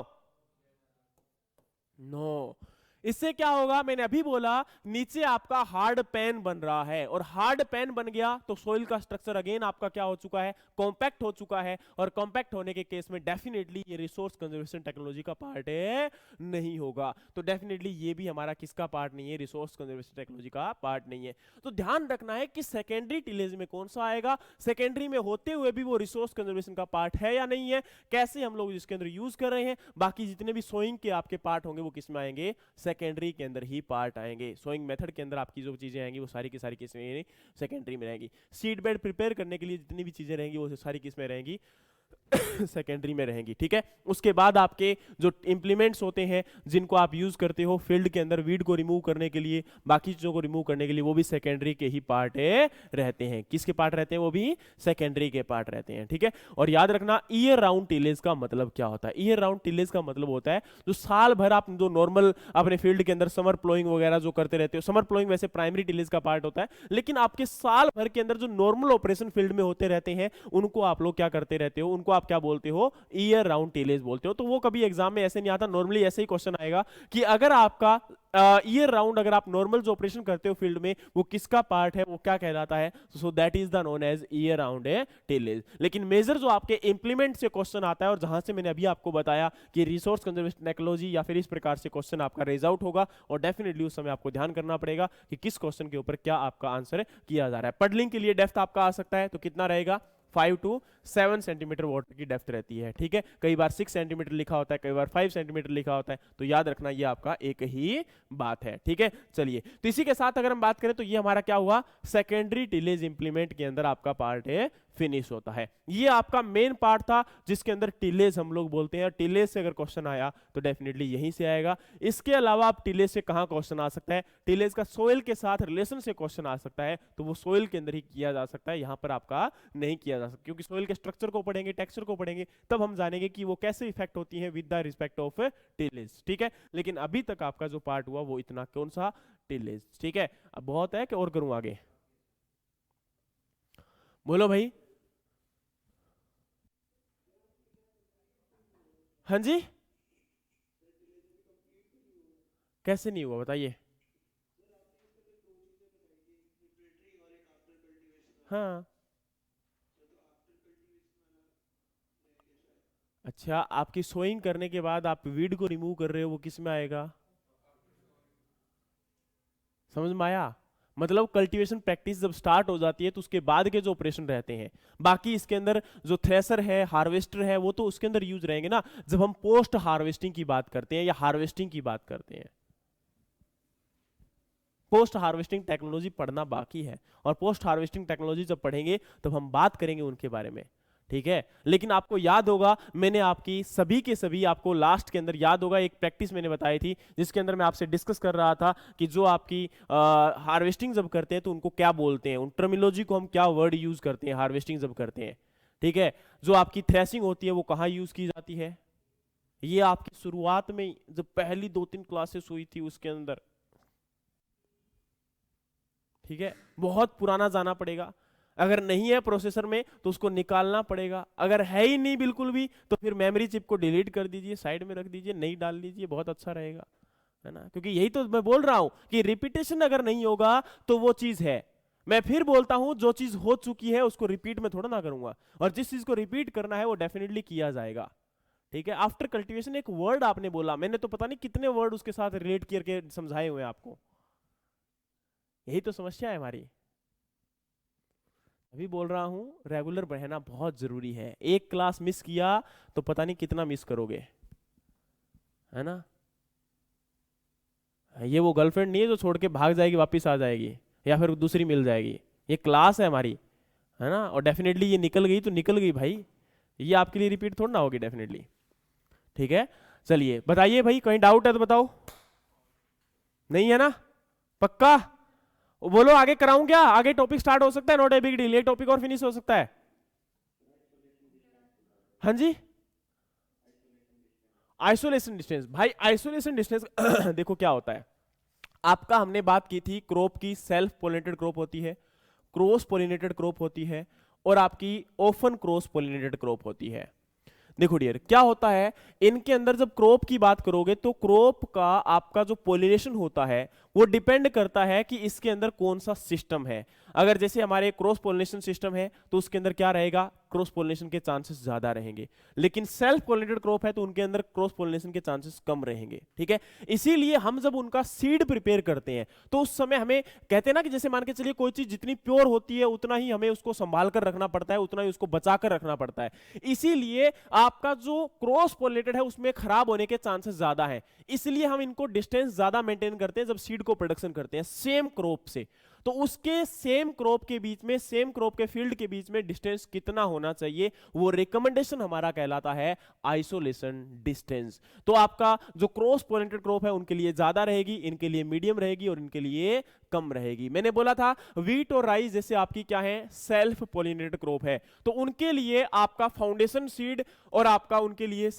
नो। इससे क्या होगा, मैंने अभी बोला नीचे आपका हार्ड पैन बन रहा है, और हार्ड पैन बन गया तो सोइल का स्ट्रक्चर अगेन आपका क्या हो चुका है, कॉम्पैक्ट हो चुका है, और कॉम्पैक्ट होने के केस में डेफिनेटली ये रिसोर्स कंजर्वेशन टेक्नोलॉजी का पार्ट है नहीं होगा। तो डेफिनेटली ये भी हमारा किसका पार्ट नहीं है, रिसोर्स कंजर्वेशन टेक्नोलॉजी का पार्ट नहीं है। तो ध्यान रखना है कि सेकेंडरी टिलेज में कौन सा आएगा, सेकेंडरी में होते हुए भी वो रिसोर्स कंजर्वेशन का पार्ट है या नहीं है, कैसे हम लोग इसके अंदर यूज कर रहे हैं। बाकी जितने भी सोइंग के आपके पार्ट होंगे वो किस में आएंगे, सेकेंडरी के अंदर ही पार्ट आएंगे। सोइंग मेथड के अंदर आपकी जो चीजें आएंगी वो सारी की सारी किसमें, सेकेंडरी में रहेंगी। सीड बेड प्रिपेयर करने के लिए जितनी भी चीजें रहेंगी वो सारी किसमें रहेंगी, सेकेंडरी में रहेंगी। ठीक है, उसके बाद आपके जो इंप्लीमेंट्स होते हैं जिनको आप यूज करते हो फील्ड के अंदर वीड को रिमूव करने के लिए, बाकी चीजों को रिमूव करने के लिए, वो भी सेकेंडरी के ही पार्ट रहते हैं। किसके पार्ट रहते हैं, वो भी सेकेंडरी के पार्ट रहते हैं। ठीक है, और याद रखना ईयर राउंड टिलेज का मतलब क्या होता है। ईयर राउंड टिलेज का मतलब होता है जो साल भर आप जो नॉर्मल अपने फील्ड के अंदर समर प्लोइंग वगैरह जो करते रहते हो, समर प्लोइंग वैसे प्राइमरी टिलेज का पार्ट होता है, लेकिन आपके साल भर के अंदर जो नॉर्मल ऑपरेशन फील्ड में होते रहते हैं उनको आप लोग क्या करते रहते हो, उनको आप क्या बोलते हो, ईयर राउंड टिलेज बोलते हो। तो वो कभी एग्जाम में ऐसे नहीं आता, नॉर्मली ऐसे ही क्वेश्चन आएगा कि अगर आपका ईयर राउंड अगर आप नॉर्मल जो ऑपरेशन करते हो फील्ड में वो किसका पार्ट है, वो क्या कहलाता है, so that is the known as year round tillage. लेकिन मेजर जो आपके इंप्लीमेंट से क्वेश्चन आता है, और जहां से मैंने अभी आपको बताया कि रिसोर्स कंजर्वेशन टेक्नोलॉजी या फिर इस प्रकार से क्वेश्चन आपका रेज आउट होगा, और डेफिनेटली उस समय आपको ध्यान करना पड़ेगा कि किस क्वेश्चन के ऊपर क्या आपका आंसर किया जा रहा है। पडलिंग के लिए डेप्थ आपका आ सकता है, तो कितना रहेगा, 5 to 7 सेंटीमीटर वाटर की डेप्थ रहती है। ठीक है, कई बार 6 सेंटीमीटर लिखा होता है, कई बार 5 सेंटीमीटर लिखा होता है, तो याद रखना ये आपका एक ही बात है। ठीक है, चलिए, तो इसी के साथ अगर हम बात करें तो ये हमारा क्या हुआ, सेकेंडरी टिलेज इंप्लीमेंट के अंदर आपका पार्ट है फिनिश होता है। ये आपका मेन पार्ट था जिसके अंदर टिलेज हम लोग बोलते हैं, टिलेज से अगर क्वेश्चन आया तो डेफिनेटली यहीं से आएगा। इसके अलावा आप टिलेज से कहां क्वेश्चन आ सकता है, टिलेज का सोइल के साथ रिलेशन से क्वेश्चन आ सकता है, तो वो सोइल के अंदर ही किया जा सकता है, यहां पर आपका नहीं किया जा सकता, क्योंकि सोइल के स्ट्रक्चर को पढ़ेंगे, टेक्सचर को पढ़ेंगे, तब हम जानेंगे कि वो कैसे इफेक्ट होती है with the respect of tillage. ठीक है, लेकिन अभी तक आपका जो पार्ट हुआ वो इतना, कौन सा, टिलेज। ठीक है, अब बहुत है कि और करूं आगे, बोलो भाई। हाँ जी, कैसे नहीं हुआ बताइए। हाँ, अच्छा, आपकी सोइंग करने के बाद आप वीड को रिमूव कर रहे हो, वो किस में आएगा, समझ में आया? मतलब कल्टीवेशन प्रैक्टिस जब स्टार्ट हो जाती है तो उसके बाद के जो ऑपरेशन रहते हैं, बाकी इसके अंदर जो थ्रेसर है, हार्वेस्टर है, वो तो उसके अंदर यूज रहेंगे ना, जब हम पोस्ट हार्वेस्टिंग की बात करते हैं या हार्वेस्टिंग की बात करते हैं। पोस्ट हार्वेस्टिंग टेक्नोलॉजी पढ़ना बाकी है, और पोस्ट हार्वेस्टिंग टेक्नोलॉजी जब पढ़ेंगे तब हम बात करेंगे उनके बारे में। ठीक है, लेकिन आपको याद होगा मैंने आपकी सभी के सभी आपको लास्ट के अंदर याद होगा एक प्रैक्टिस मैंने बताई थी, जिसके अंदर मैं आपसे डिस्कस कर रहा था कि जो आपकी हार्वेस्टिंग जब करते हैं तो उनको क्या बोलते हैं, उन टर्मिनोलॉजी को हम क्या वर्ड यूज करते हैं हार्वेस्टिंग जब करते हैं। ठीक है, जो आपकी थ्रेसिंग होती है वो कहाँ यूज की जाती है, ये आपकी शुरुआत में जब पहली 2-3 क्लासेस हुई थी उसके अंदर। ठीक है, बहुत पुराना जाना पड़ेगा, अगर नहीं है प्रोसेसर में तो उसको निकालना पड़ेगा, अगर है ही नहीं बिल्कुल भी तो फिर मेमोरी चिप को डिलीट कर दीजिए, साइड में रख दीजिए, नहीं डाल दीजिए, बहुत अच्छा रहेगा, है ना? क्योंकि यही तो मैं बोल रहा हूं कि रिपीटेशन अगर नहीं होगा तो वो चीज है। मैं फिर बोलता हूं जो चीज हो चुकी है उसको रिपीट में थोड़ा ना करूंगा, और जिस चीज को रिपीट करना है वो डेफिनेटली किया जाएगा। ठीक है, आफ्टर कल्टीवेशन एक वर्ड आपने बोला, मैंने तो पता नहीं कितने वर्ड उसके साथ रिलेट करके समझाए हुए हैं आपको। यही तो समस्या है हमारी। अभी बोल रहा हूं रेगुलर रहना बहुत जरूरी है, एक क्लास मिस किया तो पता नहीं कितना मिस करोगे, है ना। ये वो गर्लफ्रेंड नहीं है जो छोड़ के भाग जाएगी वापस आ जाएगी, या फिर दूसरी मिल जाएगी। ये क्लास है हमारी, है ना। और डेफिनेटली ये निकल गई तो निकल गई भाई, ये आपके लिए रिपीट थोड़ा ना होगी डेफिनेटली। ठीक है, चलिए बताइए भाई, कहीं डाउट है तो बताओ। नहीं है ना, पक्का। बोलो आगे कराऊं क्या, आगे टॉपिक स्टार्ट हो सकता है, नॉट ए बिग डील, ये टॉपिक और फिनिश हो सकता है। हाँ जी, आइसोलेशन डिस्टेंस। भाई आइसोलेशन डिस्टेंस देखो क्या होता है, आपका हमने बात की थी क्रॉप की, सेल्फ पोलिनेटेड क्रॉप होती है, क्रॉस पोलिनेटेड क्रॉप होती है, और आपकी ओपन क्रॉस पोलिनेटेड क्रॉप होती है। देखो डियर क्या होता है, इनके अंदर जब क्रॉप की बात करोगे तो क्रॉप का आपका जो पोलिनेशन होता है वो डिपेंड करता है कि इसके अंदर कौन सा सिस्टम है। अगर जैसे हमारे क्रॉस पोलिनेशन सिस्टम है तो उसके अंदर क्या रहेगा, क्रॉस पोलिनेशन के चांसेस ज्यादा रहेंगे। लेकिन सेल्फ पोलिनेटेड क्रॉप है तो उनके अंदर क्रॉस पोलिनेशन के चांसेस कम रहेंगे। ठीक है, इसीलिए हम जब उनका सीड प्रिपेयर करते हैं तो उस समय हमें कहते हैं ना कि जैसे मान के चलिए कोई चीज जितनी प्योर होती है उतना ही हमें उसको संभाल कर रखना पड़ता है, उतना ही उसको बचा कर रखना पड़ता है। इसीलिए आपका जो क्रॉस पोलिनेटेड है उसमें खराब होने के चांसेस ज्यादा है, इसलिए हम इनको डिस्टेंस ज्यादा मेंटेन करते हैं जब सीड को प्रोडक्शन करते हैं सेम क्रॉप से। तो उसके सेम क्रॉप के बीच में, सेम क्रॉप के फील्ड के बीच में डिस्टेंस कितना होना चाहिए, वो रिकमेंडेशन हमारा कहलाता है आइसोलेशन डिस्टेंस। तो आपका जो क्रॉस पोलिनेटेड क्रॉप है उनके लिए ज्यादा रहेगी, इनके लिए मीडियम रहेगी और इनके लिए कम रहेगी। मैंने बोला था वीट और राइस जैसे आपकी क्या है, सेल्फ पोलिनेटेड क्रॉप है, तो उनके लिए आपका फाउंडेशन सीड और आपका उनके लिए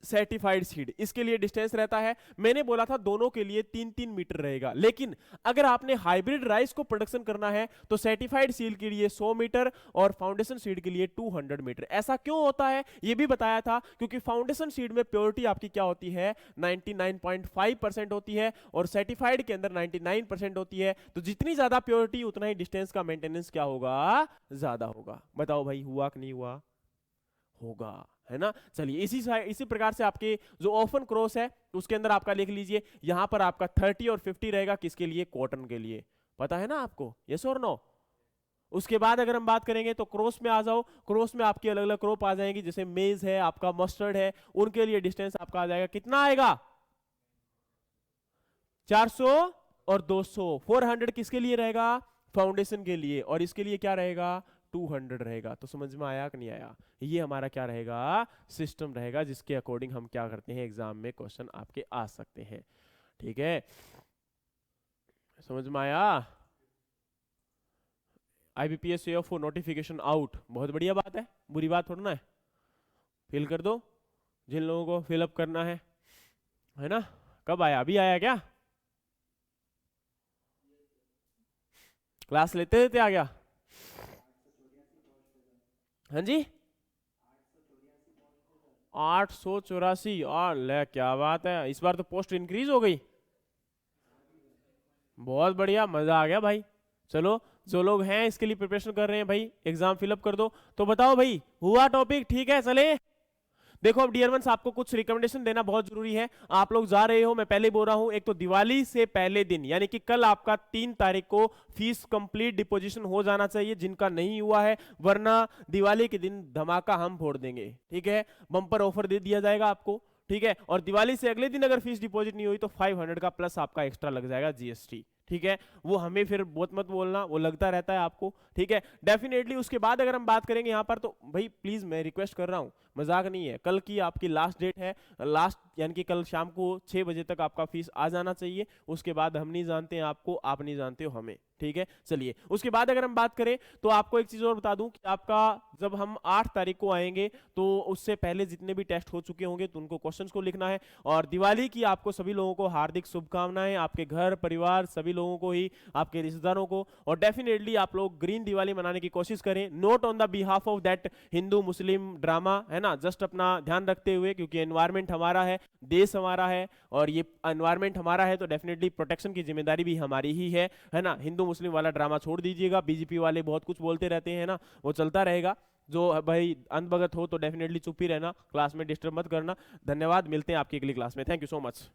सर्टिफाइड सीड, इसके लिए डिस्टेंस रहता है, मैंने बोला था दोनों के लिए 3-3 मीटर रहेगा। लेकिन अगर आपने हाइब्रिड राइस को प्रोडक्शन करना है तो सर्टिफाइड सीड के लिए 100 मीटर और फाउंडेशन सीड के लिए 200 मीटर। ऐसा क्यों होता है ये भी बताया था, क्योंकि फाउंडेशन सीड में प्योरिटी आपकी क्या होती है, 99.5% होती है, और सर्टिफाइड के अंदर 99% होती है। तो जितनी ज्यादा प्योरिटी उतना ही डिस्टेंस का मेंटेनेंस क्या होगा, ज्यादा होगा। बताओ भाई हुआ कि नहीं हुआ, होगा, है ना। चलिए इसी प्रकार से आपके जो ओपन क्रॉस है उसके अंदर आपका लिख लीजिए, यहां पर आपका 30 और 50 रहेगा, किसके लिए, कॉटन के लिए। पता है ना आपको, यस और नो। उसके बाद अगर हम बात करेंगे तो क्रॉस में आ जाओ, क्रॉस में आपकी अलग अलग क्रॉप आ जाएंगी, जैसे मेज है, आपका मस्टर्ड है, उनके लिए डिस्टेंस आपका आ जाएगा, कितना आएगा, 400 और 200। 400 किसके लिए रहेगा, फाउंडेशन के लिए, और इसके लिए क्या रहेगा, 200 रहेगा। तो समझ में आया कि नहीं आया, ये हमारा क्या रहेगा, सिस्टम रहेगा, जिसके अकॉर्डिंग हम क्या करते हैं, एग्जाम में क्वेश्चन आपके आ सकते हैं। ठीक है, समझ में आया। IBPS AO नोटिफिकेशन आउट, बहुत बढ़िया बात है, बुरी बात थोड़ा ना है। फिल कर दो जिन लोगों को फिलअप करना है ना। कब आया, अभी आया क्या, क्लास लेते लेते आ गया। हाँ जी, 884, और ले क्या बात है, इस बार तो पोस्ट इंक्रीज हो गई, बहुत बढ़िया, मजा आ गया भाई। चलो जो लोग हैं इसके लिए प्रिपरेशन कर रहे हैं भाई, एग्जाम फिलअप कर दो। तो बताओ भाई हुआ टॉपिक, ठीक है चले। देखो अब डियर वंस आपको कुछ रिकमेंडेशन देना बहुत जरूरी है। आप लोग जा रहे हो, मैं पहले बोल रहा हूं, एक तो दिवाली से पहले दिन यानी कि कल आपका 3 तारीख को फीस कंप्लीट डिपोजिशन हो जाना चाहिए, जिनका नहीं हुआ है, वरना दिवाली के दिन धमाका हम फोड़ देंगे। ठीक है, बम्पर ऑफर दे दिया जाएगा आपको। ठीक है, और दिवाली से अगले दिन अगर फीस डिपॉजिट नहीं हुई तो 500 का प्लस आपका एक्स्ट्रा लग जाएगा GST। ठीक है, वो हमें फिर बहुत मत बोलना, वो लगता रहता है आपको। ठीक है, डेफिनेटली उसके बाद अगर हम बात करेंगे यहाँ पर तो भाई प्लीज मैं रिक्वेस्ट कर रहा हूँ, मजाक नहीं है, कल की आपकी लास्ट डेट है, लास्ट यानी कि कल शाम को 6 बजे तक आपका फीस आ जाना चाहिए। उसके बाद हम नहीं जानते हैं आपको, आप नहीं जानते हो हमें। ठीक है, चलिए उसके बाद अगर हम बात करें तो आपको एक चीज और बता दूं कि आपका जब हम 8 तारीख को आएंगे तो उससे पहले जितने भी टेस्ट हो चुके होंगे तो उनको क्वेश्चंस को लिखना है। और दिवाली की आपको सभी लोगों को हार्दिक शुभकामनाएं, आपके घर परिवार सभी लोगों को ही, आपके रिश्तेदारों को। और डेफिनेटली आप लोग ग्रीन दिवाली मनाने की कोशिश करें, not on the behalf of that Hindu Muslim drama, है ना, जस्ट अपना ध्यान रखते हुए, क्योंकि एनवायरमेंट हमारा है, देश हमारा है, और ये एनवायरमेंट हमारा है तो डेफिनेटली प्रोटेक्शन की जिम्मेदारी भी हमारी ही है ना। हिंदू मुस्लिम वाला ड्रामा छोड़ दीजिएगा, बीजेपी वाले बहुत कुछ बोलते रहते हैं ना, वो चलता रहेगा। जो भाई अंधभगत हो तो डेफिनेटली चुप ही रहना, क्लास में डिस्टर्ब मत करना। धन्यवाद, मिलते हैं आपकी अगली क्लास में, थैंक यू सो मच।